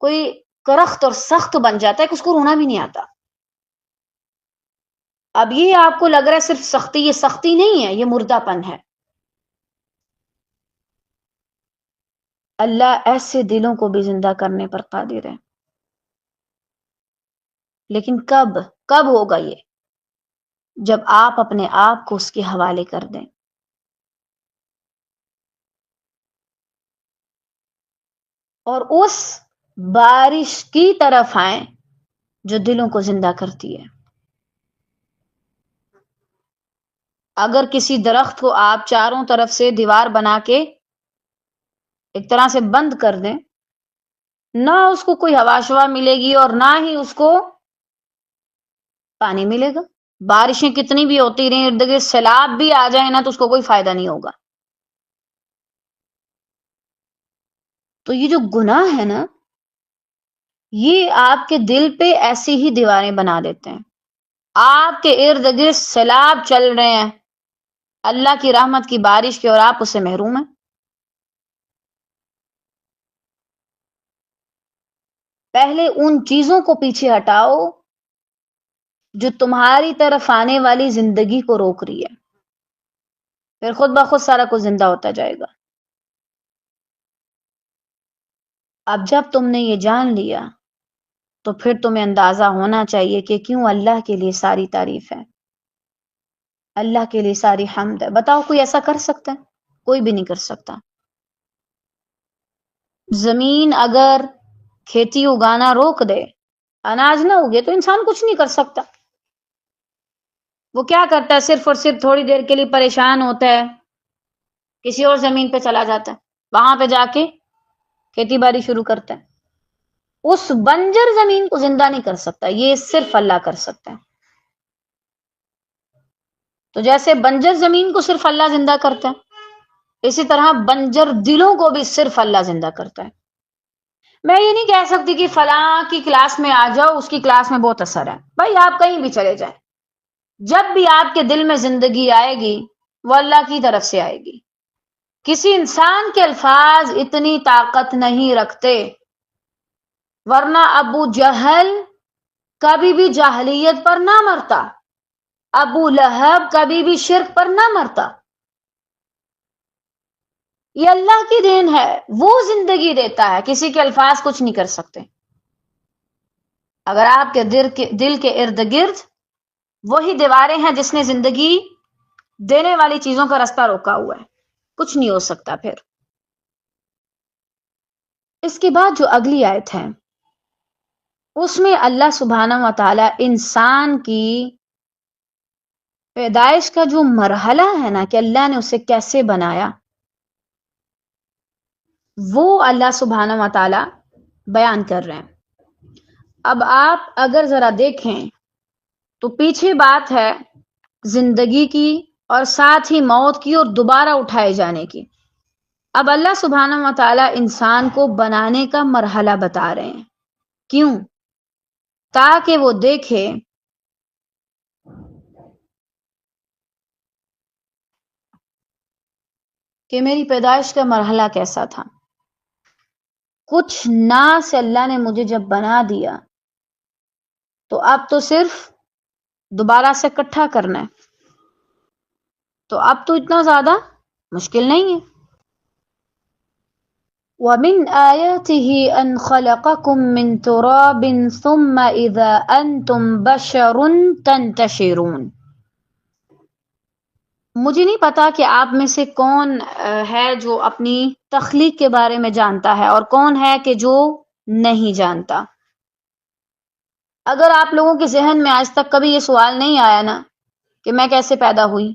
کوئی کرخت اور سخت بن جاتا ہے کہ اس کو رونا بھی نہیں آتا۔ اب یہ آپ کو لگ رہا ہے صرف سختی، یہ سختی نہیں ہے، یہ مردہ پن ہے۔ اللہ ایسے دلوں کو بھی زندہ کرنے پر قادر ہے، لیکن کب ہوگا یہ؟ جب آپ اپنے آپ کو اس کے حوالے کر دیں اور اس بارش کی طرف آئیں جو دلوں کو زندہ کرتی ہے۔ اگر کسی درخت کو آپ چاروں طرف سے دیوار بنا کے ایک طرح سے بند کر دیں، نہ اس کو کوئی ہوا شوا ملے گی اور نہ ہی اس کو پانی ملے گا، بارشیں کتنی بھی ہوتی رہیں، ارد گرد سیلاب بھی آ جائے نا تو اس کو کوئی فائدہ نہیں ہوگا۔ تو یہ جو گناہ ہے نا، یہ آپ کے دل پہ ایسی ہی دیواریں بنا دیتے ہیں، آپ کے ارد گرد سیلاب چل رہے ہیں اللہ کی رحمت کی بارش کے اور آپ اس سے محروم ہیں۔ پہلے ان چیزوں کو پیچھے ہٹاؤ جو تمہاری طرف آنے والی زندگی کو روک رہی ہے، پھر خود بخود سارا کچھ زندہ ہوتا جائے گا۔ اب جب تم نے یہ جان لیا تو پھر تمہیں اندازہ ہونا چاہیے کہ کیوں اللہ کے لیے ساری تعریف ہے، اللہ کے لیے ساری حمد ہے۔ بتاؤ کوئی ایسا کر سکتا ہے؟ کوئی بھی نہیں کر سکتا۔ زمین اگر کھیتی اگانا روک دے، اناج نہ اگے، تو انسان کچھ نہیں کر سکتا۔ وہ کیا کرتا ہے؟ صرف اور صرف تھوڑی دیر کے لیے پریشان ہوتا ہے، کسی اور زمین پہ چلا جاتا ہے، وہاں پہ جا کے کھیتی باڑی شروع کرتا ہے۔ اس بنجر زمین کو زندہ نہیں کر سکتا، یہ صرف اللہ کر سکتا ہے۔ تو جیسے بنجر زمین کو صرف اللہ زندہ کرتا ہے، اسی طرح بنجر دلوں کو بھی صرف اللہ زندہ کرتا ہے۔ میں یہ نہیں کہہ سکتی کہ فلاں کی کلاس میں آ جاؤ، اس کی کلاس میں بہت اثر ہے، بھائی آپ کہیں بھی چلے جائیں، جب بھی آپ کے دل میں زندگی آئے گی وہ اللہ کی طرف سے آئے گی۔ کسی انسان کے الفاظ اتنی طاقت نہیں رکھتے، ورنہ ابو جہل کبھی بھی جاہلیت پر نہ مرتا، ابو لہب کبھی بھی شرک پر نہ مرتا۔ یہ اللہ کی دین ہے، وہ زندگی دیتا ہے، کسی کے الفاظ کچھ نہیں کر سکتے۔ اگر آپ کے دل کے ارد گرد وہی دیواریں ہیں جس نے زندگی دینے والی چیزوں کا راستہ روکا ہوا ہے، کچھ نہیں ہو سکتا۔ پھر اس کے بعد جو اگلی آیت ہے اس میں اللہ سبحانہ و تعالی انسان کی پیدائش کا جو مرحلہ ہے نا، کہ اللہ نے اسے کیسے بنایا، وہ اللہ سبحانہ و تعالی بیان کر رہے ہیں۔ اب آپ اگر ذرا دیکھیں تو پیچھے بات ہے زندگی کی اور ساتھ ہی موت کی اور دوبارہ اٹھائے جانے کی۔ اب اللہ سبحانہ و تعالی انسان کو بنانے کا مرحلہ بتا رہے ہیں۔ کیوں؟ تاکہ وہ دیکھے کہ میری پیدائش کا مرحلہ کیسا تھا۔ کچھ نہ سے اللہ نے مجھے جب بنا دیا تو اب تو صرف دوبارہ سے اکٹھا کرنا ہے، تو اب تو اتنا زیادہ مشکل نہیں ہے۔ وَمِنْ آيَاتِهِ أَنْ خَلَقَكُم مِّن تُرَابٍ ثُمَّ إِذَا أَنْتُمْ بَشَرٌ تَنْتَشِرُونَ۔ مجھے نہیں پتا کہ آپ میں سے کون ہے جو اپنی تخلیق کے بارے میں جانتا ہے اور کون ہے کہ جو نہیں جانتا۔ اگر آپ لوگوں کے ذہن میں آج تک کبھی یہ سوال نہیں آیا نا کہ میں کیسے پیدا ہوئی،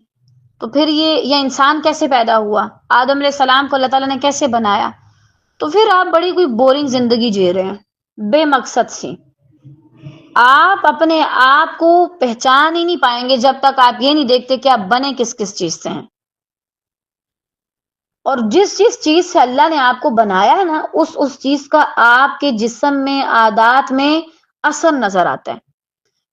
تو پھر یہ انسان کیسے پیدا ہوا، آدم علیہ السلام کو اللہ تعالیٰ نے کیسے بنایا، تو پھر آپ بڑی کوئی بورنگ زندگی جی رہے ہیں، بے مقصد سی۔ آپ اپنے آپ کو پہچان ہی نہیں پائیں گے جب تک آپ یہ نہیں دیکھتے کہ آپ بنے کس کس چیز سے ہیں، اور جس چیز سے اللہ نے آپ کو بنایا ہے نا، اس چیز کا آپ کے جسم میں، عادات میں اثر نظر آتا ہے۔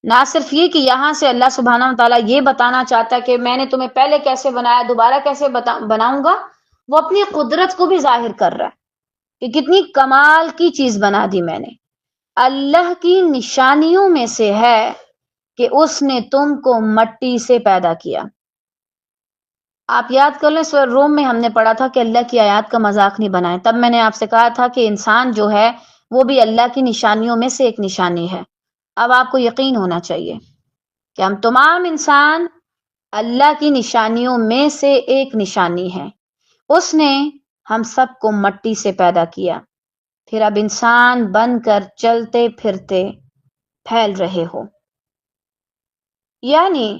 نہ صرف یہ کہ یہاں سے اللہ سبحانہ و تعالیٰ یہ بتانا چاہتا ہے کہ میں نے تمہیں پہلے کیسے بنایا، دوبارہ کیسے بناؤں گا، وہ اپنی قدرت کو بھی ظاہر کر رہا ہے کہ کتنی کمال کی چیز بنا دی میں نے۔ اللہ کی نشانیوں میں سے ہے کہ اس نے تم کو مٹی سے پیدا کیا۔ آپ یاد کر لیں سورہ روم میں ہم نے پڑھا تھا کہ اللہ کی آیات کا مذاق نہیں بنائے، تب میں نے آپ سے کہا تھا کہ انسان جو ہے وہ بھی اللہ کی نشانیوں میں سے ایک نشانی ہے۔ اب آپ کو یقین ہونا چاہیے کہ ہم تمام انسان اللہ کی نشانیوں میں سے ایک نشانی ہے۔ اس نے ہم سب کو مٹی سے پیدا کیا، پھر اب انسان بن کر چلتے پھرتے پھیل رہے ہو۔ یعنی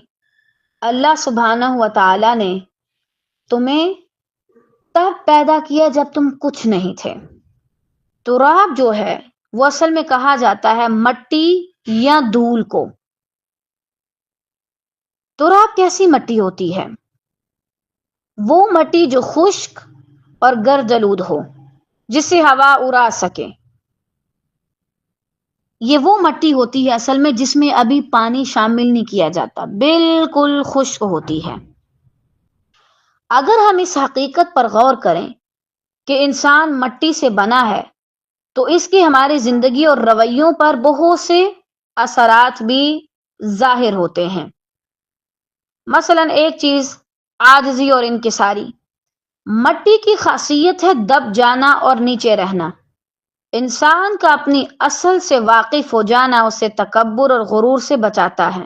اللہ سبحانہ و تعالی نے تمہیں تب پیدا کیا جب تم کچھ نہیں تھے۔ تراب جو ہے وہ اصل میں کہا جاتا ہے مٹی یا دھول کو۔ تراب کیسی مٹی ہوتی ہے؟ وہ مٹی جو خشک اور گردآلود ہو، جسے ہوا اڑا سکے، یہ وہ مٹی ہوتی ہے اصل میں جس میں ابھی پانی شامل نہیں کیا جاتا، بالکل خشک ہوتی ہے۔ اگر ہم اس حقیقت پر غور کریں کہ انسان مٹی سے بنا ہے تو اس کی ہماری زندگی اور رویوں پر بہت سے اثرات بھی ظاہر ہوتے ہیں۔ مثلا ایک چیز عاجزی اور انکساری۔ مٹی کی خاصیت ہے دب جانا اور نیچے رہنا۔ انسان کا اپنی اصل سے واقف ہو جانا اسے تکبر اور غرور سے بچاتا ہے۔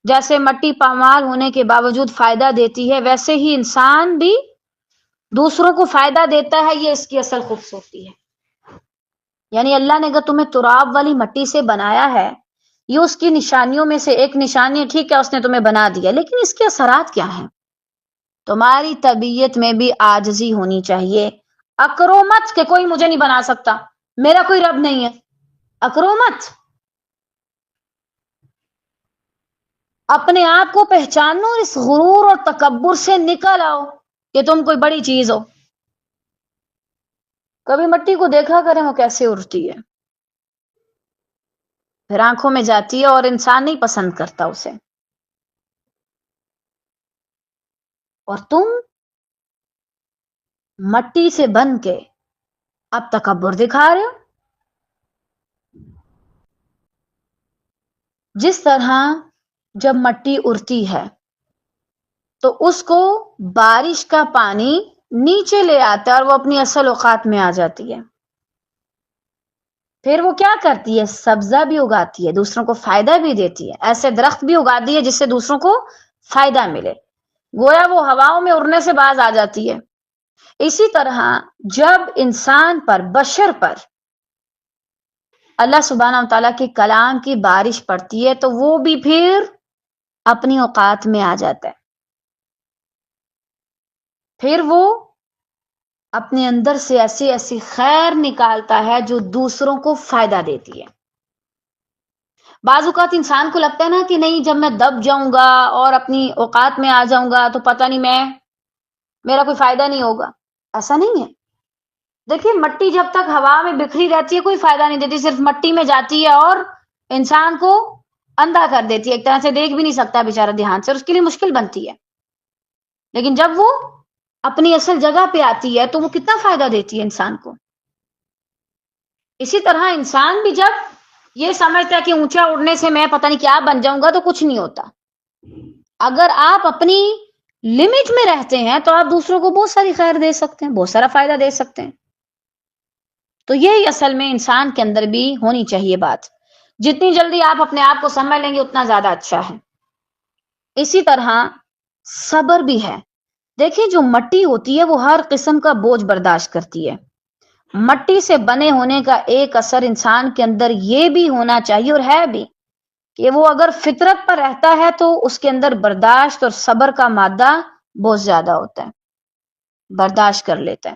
جیسے مٹی پامال ہونے کے باوجود فائدہ دیتی ہے، ویسے ہی انسان بھی دوسروں کو فائدہ دیتا ہے، یہ اس کی اصل خوبصورتی ہے۔ یعنی اللہ نے اگر تمہیں تراب والی مٹی سے بنایا ہے، یہ اس کی نشانیوں میں سے ایک نشانی ہے، ٹھیک ہے اس نے تمہیں بنا دیا، لیکن اس کے اثرات کیا ہیں؟ تمہاری طبیعت میں بھی عاجزی ہونی چاہیے۔ اکرومت کہ کوئی مجھے نہیں بنا سکتا، میرا کوئی رب نہیں ہے، اکرومت۔ اپنے آپ کو پہچانو، اس غرور اور تکبر سے نکل آؤ کہ تم کوئی بڑی چیز ہو۔ کبھی مٹی کو دیکھا کریں وہ کیسے اڑتی ہے، پھر آنکھوں میں جاتی ہے اور انسان نہیں پسند کرتا اسے، اور تم مٹی سے بن کے اب تکبر دکھا رہے ہو۔ جس طرح جب مٹی اڑتی ہے تو اس کو بارش کا پانی نیچے لے آتا ہے اور وہ اپنی اصل اوقات میں آ جاتی ہے، پھر وہ کیا کرتی ہے، سبزہ بھی اگاتی ہے، دوسروں کو فائدہ بھی دیتی ہے، ایسے درخت بھی اگاتی ہے جس سے دوسروں کو فائدہ ملے، گویا وہ ہواؤں میں اڑنے سے باز آ جاتی ہے۔ اسی طرح جب انسان پر، بشر پر اللہ سبحانہ و تعالیٰ کے کلام کی بارش پڑتی ہے تو وہ بھی پھر اپنی اوقات میں آ جاتا ہے، پھر وہ اپنے اندر سے ایسی ایسی خیر نکالتا ہے جو دوسروں کو فائدہ دیتی ہے۔ بعض اوقات انسان کو لگتا ہے نا کہ نہیں، جب میں دب جاؤں گا اور اپنی اوقات میں آ جاؤں گا تو پتہ نہیں میرا کوئی فائدہ نہیں ہوگا۔ ایسا نہیں ہے۔ دیکھیے مٹی جب تک ہوا میں بکھری رہتی ہے کوئی فائدہ نہیں دیتی، صرف مٹی میں جاتی ہے اور انسان کو اندھا کر دیتی ہے، ایک طرح سے دیکھ بھی نہیں سکتا بیچارہ دھیان سے، اور اس کے لیے مشکل بنتی ہے۔ لیکن جب وہ اپنی اصل جگہ پہ آتی ہے تو وہ کتنا فائدہ دیتی ہے انسان کو۔ اسی طرح انسان بھی جب یہ سمجھتا ہے کہ اونچا اڑنے سے میں پتہ نہیں کیا بن جاؤں گا تو کچھ نہیں ہوتا۔ اگر آپ اپنی لمٹ میں رہتے ہیں تو آپ دوسروں کو بہت ساری خیر دے سکتے ہیں، بہت سارا فائدہ دے سکتے ہیں۔ تو یہی اصل میں انسان کے اندر بھی ہونی چاہیے بات، جتنی جلدی آپ اپنے آپ کو سمجھ لیں گے اتنا زیادہ اچھا ہے۔ اسی طرح صبر بھی ہے۔ دیکھیں جو مٹی ہوتی ہے وہ ہر قسم کا بوجھ برداشت کرتی ہے۔ مٹی سے بنے ہونے کا ایک اثر انسان کے اندر یہ بھی ہونا چاہیے، اور ہے بھی، کہ وہ اگر فطرت پر رہتا ہے تو اس کے اندر برداشت اور صبر کا مادہ بہت زیادہ ہوتا ہے، برداشت کر لیتا ہے۔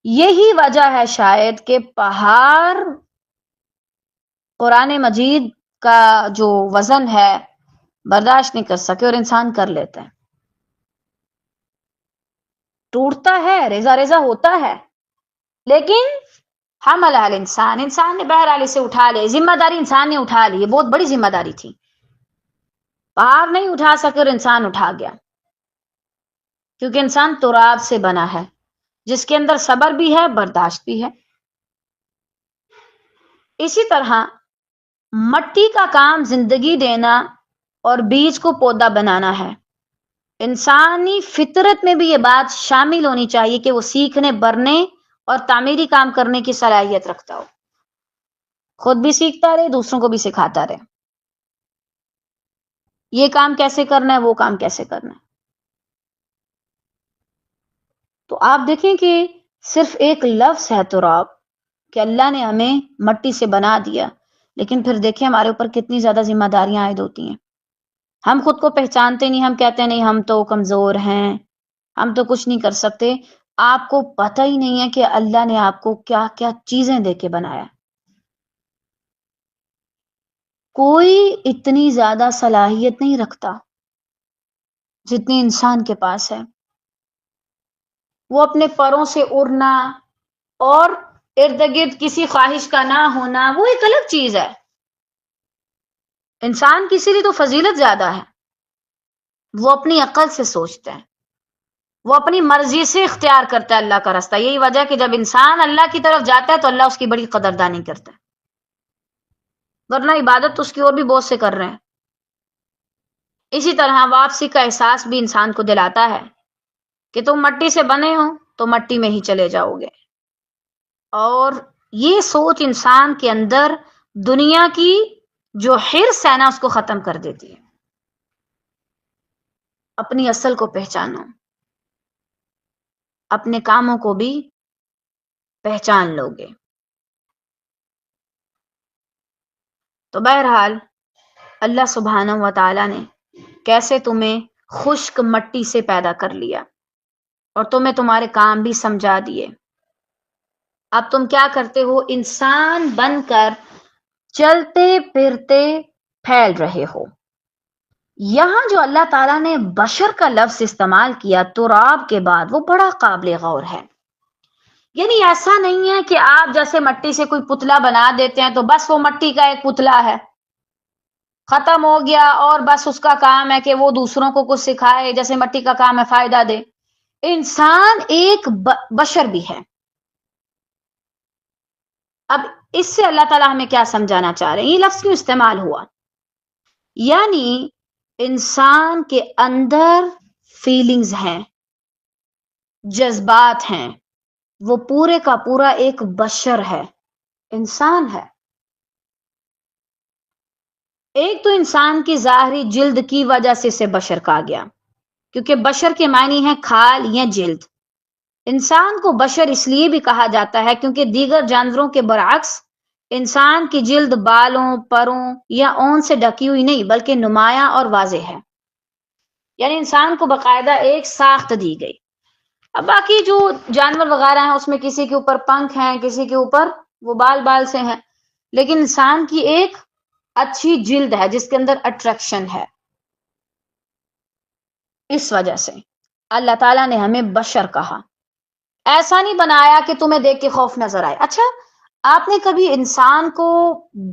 یہی وجہ ہے شاید کہ پہاڑ قرآن مجید کا جو وزن ہے برداشت نہیں کر سکے اور انسان کر لیتا ہے، ٹوٹتا ہے، ریزہ ریزہ ہوتا ہے، لیکن حمل انسان نے بہرحال اسے اٹھا لے، ذمہ داری انسان نے اٹھا لی، بہت بڑی ذمہ داری تھی، پہاڑ نہیں اٹھا سکے اور انسان اٹھا گیا، کیونکہ انسان تراب سے بنا ہے جس کے اندر صبر بھی ہے، برداشت بھی ہے۔ اسی طرح مٹی کا کام زندگی دینا اور بیج کو پودا بنانا ہے۔ انسانی فطرت میں بھی یہ بات شامل ہونی چاہیے کہ وہ سیکھنے، بڑھنے اور تعمیری کام کرنے کی صلاحیت رکھتا ہو، خود بھی سیکھتا رہے، دوسروں کو بھی سکھاتا رہے، یہ کام کیسے کرنا ہے، وہ کام کیسے کرنا ہے۔ تو آپ دیکھیں کہ صرف ایک لفظ ہے تراب، کہ اللہ نے ہمیں مٹی سے بنا دیا، لیکن پھر دیکھیں ہمارے اوپر کتنی زیادہ ذمہ داریاں عائد ہوتی ہیں۔ ہم خود کو پہچانتے نہیں، ہم کہتے ہیں نہیں ہم تو کمزور ہیں، ہم تو کچھ نہیں کر سکتے۔ آپ کو پتہ ہی نہیں ہے کہ اللہ نے آپ کو کیا کیا چیزیں دے کے بنایا۔ کوئی اتنی زیادہ صلاحیت نہیں رکھتا جتنی انسان کے پاس ہے۔ وہ اپنے پروں سے اڑنا اور ارد گرد کسی خواہش کا نہ ہونا وہ ایک الگ چیز ہے۔ انسان کی اسی لیے تو فضیلت زیادہ ہے، وہ اپنی عقل سے سوچتا ہے، وہ اپنی مرضی سے اختیار کرتا ہے اللہ کا راستہ۔ یہی وجہ کہ جب انسان اللہ کی طرف جاتا ہے تو اللہ اس کی بڑی قدردانی کرتا ہے، ورنہ عبادت تو اس کی اور بھی بہت سے کر رہے ہیں۔ اسی طرح واپسی کا احساس بھی انسان کو دلاتا ہے کہ تم مٹی سے بنے ہو تو مٹی میں ہی چلے جاؤ گے، اور یہ سوچ انسان کے اندر دنیا کی جو حرص ہے نا اس کو ختم کر دیتی ہے۔ اپنی اصل کو پہچانو، اپنے کاموں کو بھی پہچان لو گے۔ تو بہرحال اللہ سبحانہ و تعالی نے کیسے تمہیں خشک مٹی سے پیدا کر لیا اور تمہیں تمہارے کام بھی سمجھا دیے۔ اب تم کیا کرتے ہو، انسان بن کر چلتے پھرتے پھیل رہے ہو۔ یہاں جو اللہ تعالیٰ نے بشر کا لفظ استعمال کیا تراب کے بعد، وہ بڑا قابل غور ہے. یعنی ایسا نہیں ہے کہ آپ جیسے مٹی سے کوئی پتلا بنا دیتے ہیں تو بس وہ مٹی کا ایک پتلا ہے، ختم ہو گیا، اور بس اس کا کام ہے کہ وہ دوسروں کو کچھ سکھائے، جیسے مٹی کا کام ہے فائدہ دے. انسان ایک بشر بھی ہے. اب اس سے اللہ تعالیٰ ہمیں کیا سمجھانا چاہ رہے ہیں؟ یہ لفظ کیوں استعمال ہوا؟ یعنی انسان کے اندر فیلنگز ہیں، جذبات ہیں، وہ پورے کا پورا ایک بشر ہے، انسان ہے. ایک تو انسان کی ظاہری جلد کی وجہ سے اسے بشر کہا گیا، کیونکہ بشر کے معنی ہے کھال یا جلد. انسان کو بشر اس لیے بھی کہا جاتا ہے کیونکہ دیگر جانوروں کے برعکس انسان کی جلد بالوں، پروں یا اون سے ڈھکی ہوئی نہیں بلکہ نمایاں اور واضح ہے. یعنی انسان کو باقاعدہ ایک ساخت دی گئی. اب باقی جو جانور وغیرہ ہیں اس میں کسی کے اوپر پنکھ ہیں، کسی کے اوپر وہ بال سے ہیں، لیکن انسان کی ایک اچھی جلد ہے جس کے اندر اٹریکشن ہے. اس وجہ سے اللہ تعالیٰ نے ہمیں بشر کہا، ایسا نہیں بنایا کہ تمہیں دیکھ کے خوف نظر آئے. اچھا، آپ نے کبھی انسان کو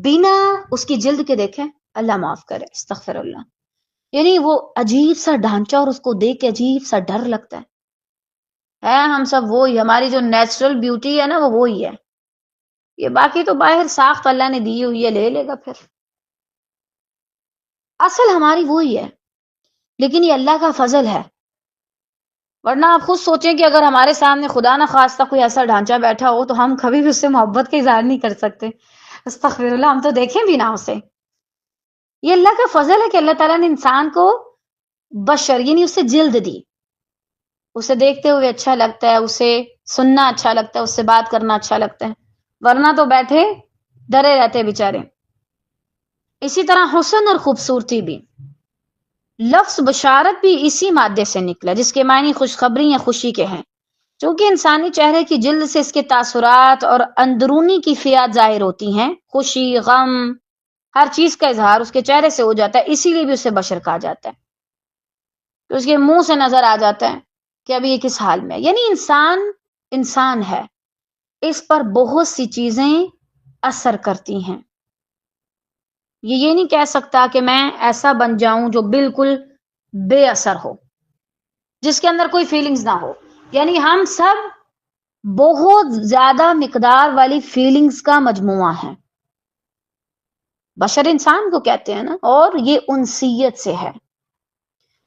بنا اس کی جلد کے دیکھیں؟ اللہ معاف کرے، استغفر اللہ. یعنی وہ عجیب سا ڈھانچہ اور اس کو دیکھ کے عجیب سا ڈر لگتا ہے. ہم سب وہی، ہماری جو نیچرل بیوٹی ہے نا وہ وہی ہے. یہ باقی تو باہر ساخت اللہ نے دی ہوئی ہے، لے لے گا، پھر اصل ہماری وہی ہے. لیکن یہ اللہ کا فضل ہے، ورنہ آپ خود سوچیں کہ اگر ہمارے سامنے خدا نہ خواستہ کوئی ایسا ڈھانچہ بیٹھا ہو تو ہم کبھی بھی اس سے محبت کا اظہار نہیں کر سکتے. استغفر اللہ، ہم تو دیکھیں بھی نہ اسے. یہ اللہ کا فضل ہے کہ اللہ تعالیٰ نے انسان کو بشر یعنی اسے جلد دی. اسے دیکھتے ہوئے اچھا لگتا ہے، اسے سننا اچھا لگتا ہے، اس سے بات کرنا اچھا لگتا ہے، ورنہ تو بیٹھے ڈرے رہتے بیچارے. اسی طرح حسن اور خوبصورتی بھی، لفظ بشارت بھی اسی مادے سے نکلا جس کے معنی خوشخبری یا خوشی کے ہیں. چونکہ انسانی چہرے کی جلد سے اس کے تاثرات اور اندرونی کیفیات ظاہر ہوتی ہیں، خوشی، غم، ہر چیز کا اظہار اس کے چہرے سے ہو جاتا ہے، اسی لیے بھی اسے بشر کہا جاتا ہے. تو اس کے منہ سے نظر آ جاتا ہے کہ ابھی یہ کس حال میں ہے. یعنی انسان ہے، اس پر بہت سی چیزیں اثر کرتی ہیں. یہ نہیں کہہ سکتا کہ میں ایسا بن جاؤں جو بالکل بے اثر ہو، جس کے اندر کوئی فیلنگز نہ ہو. یعنی ہم سب بہت زیادہ مقدار والی فیلنگز کا مجموعہ ہے. بشر انسان کو کہتے ہیں نا، اور یہ انسیت سے ہے.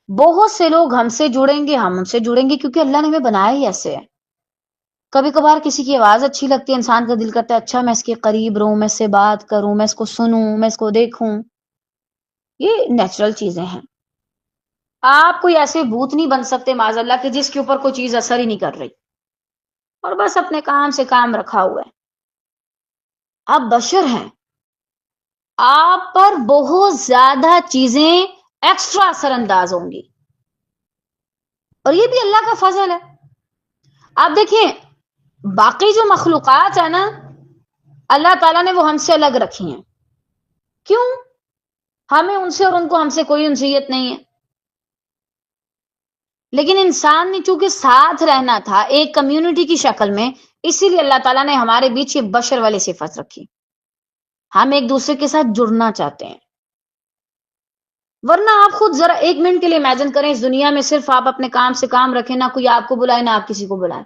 بہت سے لوگ ہم سے جڑیں گے، ہم ان سے جڑیں گے کیونکہ اللہ نے ہمیں بنایا ہی ایسے ہے. کبھی کبھار کسی کی آواز اچھی لگتی ہے، انسان کا دل کرتا ہے اچھا میں اس کے قریب رہوں، میں اس سے بات کروں، میں اس کو سنوں، میں اس کو دیکھوں. یہ نیچرل چیزیں ہیں. آپ کوئی ایسے بھوت نہیں بن سکتے معاذ اللہ کہ جس کے اوپر کوئی چیز اثر ہی نہیں کر رہی اور بس اپنے کام سے کام رکھا ہوا ہے. آپ بشر ہیں، آپ پر بہت زیادہ چیزیں ایکسٹرا اثر انداز ہوں گی، اور یہ بھی اللہ کا فضل ہے. آپ دیکھیں باقی جو مخلوقات ہیں نا، اللہ تعالیٰ نے وہ ہم سے الگ رکھی ہیں. کیوں؟ ہمیں ان سے اور ان کو ہم سے کوئی انسیت نہیں ہے. لیکن انسان نے چونکہ ساتھ رہنا تھا ایک کمیونٹی کی شکل میں، اسی لیے اللہ تعالیٰ نے ہمارے بیچ یہ بشر والی صفت رکھی. ہم ایک دوسرے کے ساتھ جڑنا چاہتے ہیں. ورنہ آپ خود ذرا ایک منٹ کے لیے امیجن کریں، اس دنیا میں صرف آپ اپنے کام سے کام رکھیں، نہ کوئی آپ کو بلائے نہ آپ کسی کو بلائیں.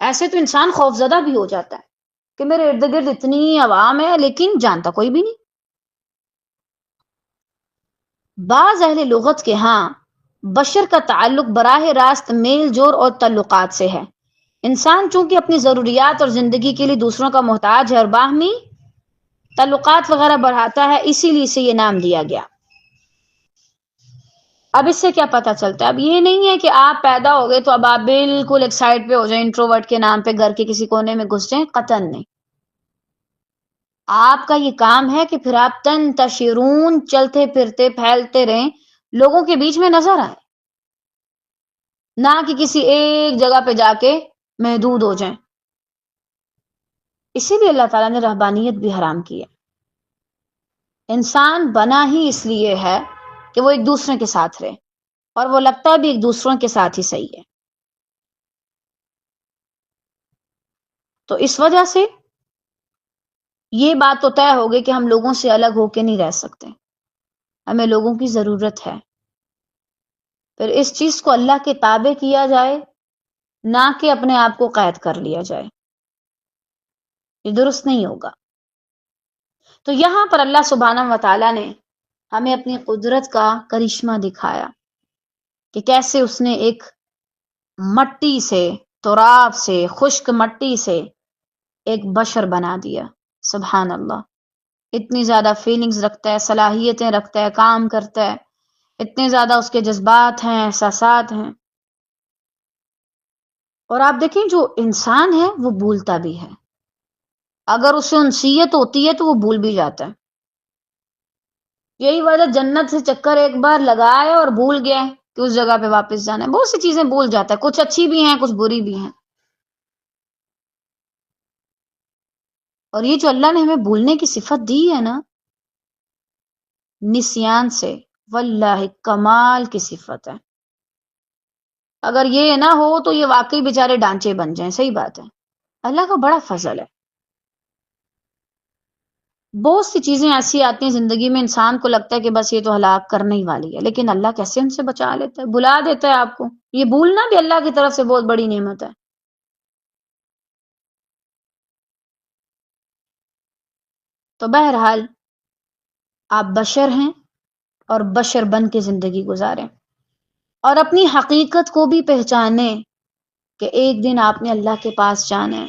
ایسے تو انسان خوفزدہ بھی ہو جاتا ہے کہ میرے ارد گرد اتنی عوام ہے لیکن جانتا کوئی بھی نہیں. بعض اہل لغت کے ہاں بشر کا تعلق براہ راست میل جول اور تعلقات سے ہے. انسان چونکہ اپنی ضروریات اور زندگی کے لیے دوسروں کا محتاج ہے اور باہمی تعلقات وغیرہ بڑھاتا ہے، اسی لیے اسے یہ نام دیا گیا. اب اس سے کیا پتہ چلتا ہے؟ اب یہ نہیں ہے کہ آپ پیدا ہو گئے تو اب آپ بالکل ایک سائڈ پہ ہو جائیں، انٹروورٹ کے نام پہ گھر کے کسی کونے میں گھس جائیں، قطعاً نہیں. آپ کا یہ کام ہے کہ پھر آپ تنتشرون، چلتے پھرتے پھیلتے رہیں، لوگوں کے بیچ میں نظر آئے، نہ کہ کسی ایک جگہ پہ جا کے محدود ہو جائیں. اسی لیے اللہ تعالیٰ نے رہبانیت بھی حرام کی ہے. انسان بنا ہی اس لیے ہے کہ وہ ایک دوسرے کے ساتھ رہے، اور وہ لگتا بھی ایک دوسروں کے ساتھ ہی صحیح ہے. تو اس وجہ سے یہ بات تو طے ہو گئی کہ ہم لوگوں سے الگ ہو کے نہیں رہ سکتے، ہمیں لوگوں کی ضرورت ہے. پھر اس چیز کو اللہ کے تابع کیا جائے، نہ کہ اپنے آپ کو قید کر لیا جائے، یہ درست نہیں ہوگا. تو یہاں پر اللہ سبحانہ و تعالیٰ نے ہمیں اپنی قدرت کا کرشمہ دکھایا کہ کیسے اس نے ایک مٹی سے، تراب سے، خشک مٹی سے ایک بشر بنا دیا. سبحان اللہ، اتنی زیادہ فیلنگز رکھتا ہے، صلاحیتیں رکھتا ہے، کام کرتا ہے، اتنے زیادہ اس کے جذبات ہیں، احساسات ہیں. اور آپ دیکھیں جو انسان ہے وہ بھولتا بھی ہے، اگر اسے انسیت ہوتی ہے تو وہ بھول بھی جاتا ہے. یہی وجہ جنت سے چکر ایک بار لگائے اور بھول گیا کہ اس جگہ پہ واپس جانا ہے. بہت سی چیزیں بھول جاتا ہے، کچھ اچھی بھی ہیں، کچھ بری بھی ہیں. اور یہ جو اللہ نے ہمیں بھولنے کی صفت دی ہے نا، نسیان سے، واللہ کمال کی صفت ہے. اگر یہ نہ ہو تو یہ واقعی بیچارے ڈانچے بن جائیں. صحیح بات ہے، اللہ کا بڑا فضل ہے. بہت سی چیزیں ایسی آتی ہیں زندگی میں، انسان کو لگتا ہے کہ بس یہ تو ہلاک کرنے ہی والی ہے، لیکن اللہ کیسے ان سے بچا لیتا ہے، بلا دیتا ہے آپ کو. یہ بھولنا بھی اللہ کی طرف سے بہت بڑی نعمت ہے. تو بہرحال آپ بشر ہیں، اور بشر بن کے زندگی گزاریں، اور اپنی حقیقت کو بھی پہچانیں کہ ایک دن آپ نے اللہ کے پاس جانا ہے،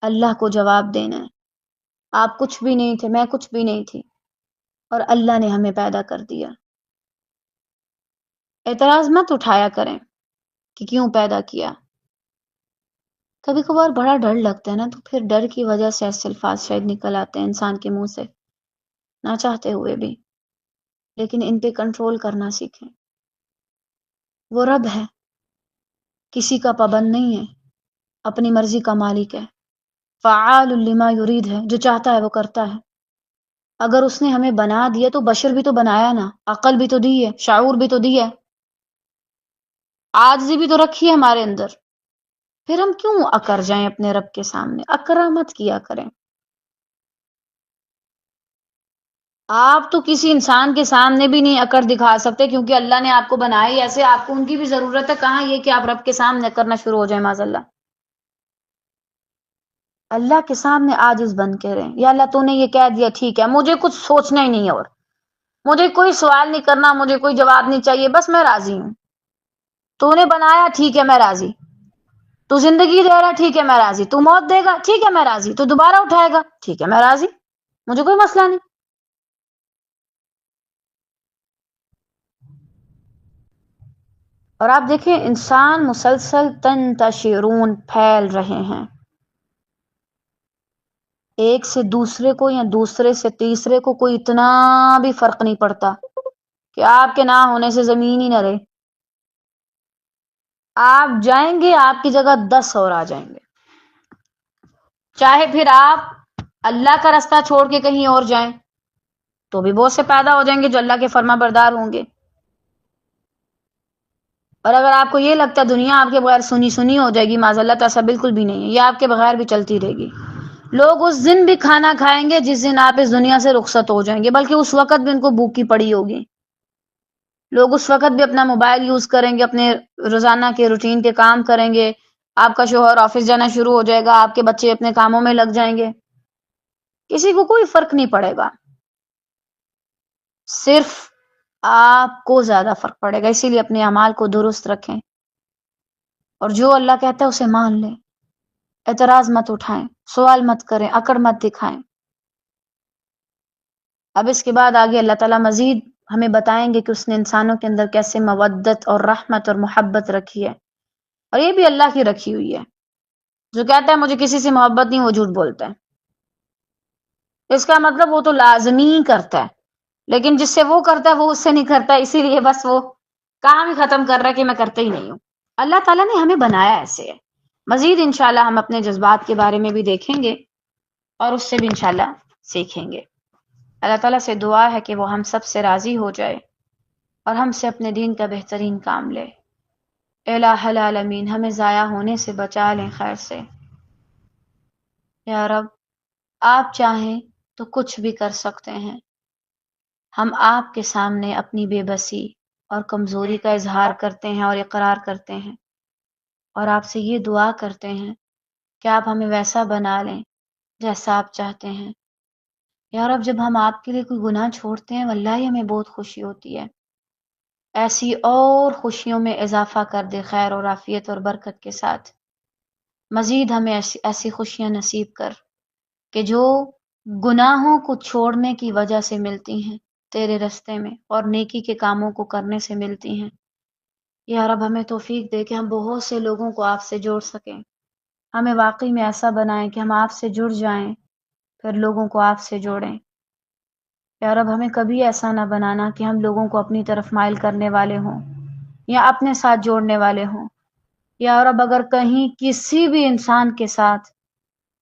اللہ کو جواب دینا ہے. آپ کچھ بھی نہیں تھے، میں کچھ بھی نہیں تھی، اور اللہ نے ہمیں پیدا کر دیا. اعتراض مت اٹھایا کریں کہ کیوں پیدا کیا. کبھی کبھار بڑا ڈر لگتا ہے نا، تو پھر ڈر کی وجہ سے ایسے الفاظ شاید نکل آتے ہیں انسان کے منہ سے نہ چاہتے ہوئے بھی، لیکن ان پہ کنٹرول کرنا سیکھیں. وہ رب ہے، کسی کا پابند نہیں ہے، اپنی مرضی کا مالک ہے، فعال لما یرید ہے، جو چاہتا ہے وہ کرتا ہے. اگر اس نے ہمیں بنا دیا تو بشر بھی تو بنایا نا، عقل بھی تو دی ہے، شعور بھی تو دی ہے، عاجزی بھی تو رکھی ہے ہمارے اندر. پھر ہم کیوں اکر جائیں اپنے رب کے سامنے؟ اکرا مت کیا کریں. آپ تو کسی انسان کے سامنے بھی نہیں اکڑ دکھا سکتے، کیونکہ اللہ نے آپ کو بنایا ہی ایسے، آپ کو ان کی بھی ضرورت ہے. کہاں یہ کہ آپ رب کے سامنے کرنا شروع ہو جائیں معاذ اللہ. اللہ کے سامنے عاجز بن کے رہیں. یا اللہ تو نے یہ کہہ دیا، ٹھیک ہے، مجھے کچھ سوچنا ہی نہیں، اور مجھے کوئی سوال نہیں کرنا، مجھے کوئی جواب نہیں چاہیے، بس میں راضی ہوں. تو نے بنایا، ٹھیک ہے میں راضی. تو زندگی دے رہا، ٹھیک ہے میں راضی. تو موت دے گا، ٹھیک ہے میں راضی. تو دوبارہ اٹھائے گا، ٹھیک ہے میں راضی، مجھے کوئی مسئلہ نہیں. اور آپ دیکھیں انسان مسلسل تنتشرون پھیل رہے ہیں، ایک سے دوسرے کو یا دوسرے سے تیسرے کو کوئی اتنا بھی فرق نہیں پڑتا کہ آپ کے نہ ہونے سے زمین ہی نہ رہے. آپ جائیں گے، آپ کی جگہ 10 اور آ جائیں گے. چاہے پھر آپ اللہ کا راستہ چھوڑ کے کہیں اور جائیں تو بھی بہت سے پیدا ہو جائیں گے جو اللہ کے فرما بردار ہوں گے. اور اگر آپ کو یہ لگتا ہے دنیا آپ کے بغیر سنی سنی ہو جائے گی، معاذ اللہ، تو ایسا بالکل بھی نہیں ہے. یہ آپ کے بغیر بھی چلتی رہے گی. لوگ اس دن بھی کھانا کھائیں گے جس دن آپ اس دنیا سے رخصت ہو جائیں گے، بلکہ اس وقت بھی ان کو بھوک کی پڑی ہوگی. لوگ اس وقت بھی اپنا موبائل یوز کریں گے، اپنے روزانہ کے روٹین کے کام کریں گے. آپ کا شوہر آفس جانا شروع ہو جائے گا، آپ کے بچے اپنے کاموں میں لگ جائیں گے. کسی کو کوئی فرق نہیں پڑے گا، صرف آپ کو زیادہ فرق پڑے گا. اسی لیے اپنے اعمال کو درست رکھیں، اور جو اللہ کہتا ہے اسے مان لیں. اعتراض مت اٹھائیں، سوال مت کریں، اکڑ مت دکھائیں. اب اس کے بعد آگے اللہ تعالیٰ مزید ہمیں بتائیں گے کہ اس نے انسانوں کے اندر کیسے مودت اور رحمت اور محبت رکھی ہے. اور یہ بھی اللہ کی رکھی ہوئی ہے. جو کہتا ہے مجھے کسی سے محبت نہیں، وہ جھوٹ بولتا ہے. اس کا مطلب وہ تو لازمی کرتا ہے، لیکن جس سے وہ کرتا ہے وہ اس سے نہیں کرتا، اسی لیے بس وہ کام ہی ختم کر رہا ہے کہ میں کرتا ہی نہیں ہوں. اللہ تعالیٰ نے ہمیں بنایا ایسے ہے. مزید انشاءاللہ ہم اپنے جذبات کے بارے میں بھی دیکھیں گے اور اس سے بھی انشاءاللہ سیکھیں گے. اللہ تعالیٰ سے دعا ہے کہ وہ ہم سب سے راضی ہو جائے اور ہم سے اپنے دین کا بہترین کام لے۔ الہ العالمین ہمیں ضائع ہونے سے بچا لیں خیر سے۔ یا رب آپ چاہیں تو کچھ بھی کر سکتے ہیں۔ ہم آپ کے سامنے اپنی بے بسی اور کمزوری کا اظہار کرتے ہیں اور اقرار کرتے ہیں، اور آپ سے یہ دعا کرتے ہیں کہ آپ ہمیں ویسا بنا لیں جیسا آپ چاہتے ہیں۔ یا رب جب ہم آپ کے لیے کوئی گناہ چھوڑتے ہیں واللہ ہی ہمیں بہت خوشی ہوتی ہے۔ ایسی اور خوشیوں میں اضافہ کر دے خیر اور عافیت اور برکت کے ساتھ۔ مزید ہمیں ایسی خوشیاں نصیب کر کہ جو گناہوں کو چھوڑنے کی وجہ سے ملتی ہیں تیرے رستے میں، اور نیکی کے کاموں کو کرنے سے ملتی ہیں۔ یا رب ہمیں توفیق دے کہ ہم بہت سے لوگوں کو آپ سے جوڑ سکیں۔ ہمیں واقعی میں ایسا بنائیں کہ ہم آپ سے جڑ جائیں پھر لوگوں کو آپ سے جوڑیں۔ یا رب ہمیں کبھی ایسا نہ بنانا کہ ہم لوگوں کو اپنی طرف مائل کرنے والے ہوں یا اپنے ساتھ جوڑنے والے ہوں۔ یا رب اگر کہیں کسی بھی انسان کے ساتھ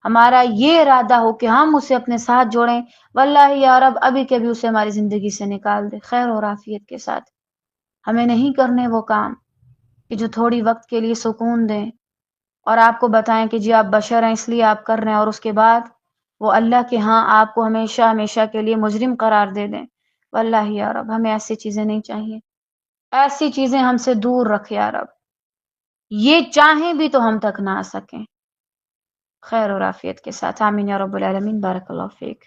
ہمارا یہ ارادہ ہو کہ ہم اسے اپنے ساتھ جوڑیں، واللہ یا رب ابھی کبھی اسے ہماری زندگی سے نکال دے خیر اور عافیت کے ساتھ۔ ہمیں نہیں کرنے وہ کام کہ جو تھوڑی وقت کے لیے سکون دیں اور آپ کو بتائیں کہ جی آپ بشر ہیں اس لیے آپ کر رہے ہیں، اور اس کے بعد وہ اللہ کے ہاں آپ کو ہمیشہ ہمیشہ کے لیے مجرم قرار دے دیں۔ واللہ یا رب ہمیں ایسی چیزیں نہیں چاہیے، ایسی چیزیں ہم سے دور رکھ یا رب، یہ چاہیں بھی تو ہم تک نہ آ سکیں۔ خیر اور عافیت کے ساتھ آمین یا رب العالمین۔ بارک اللہ فیک۔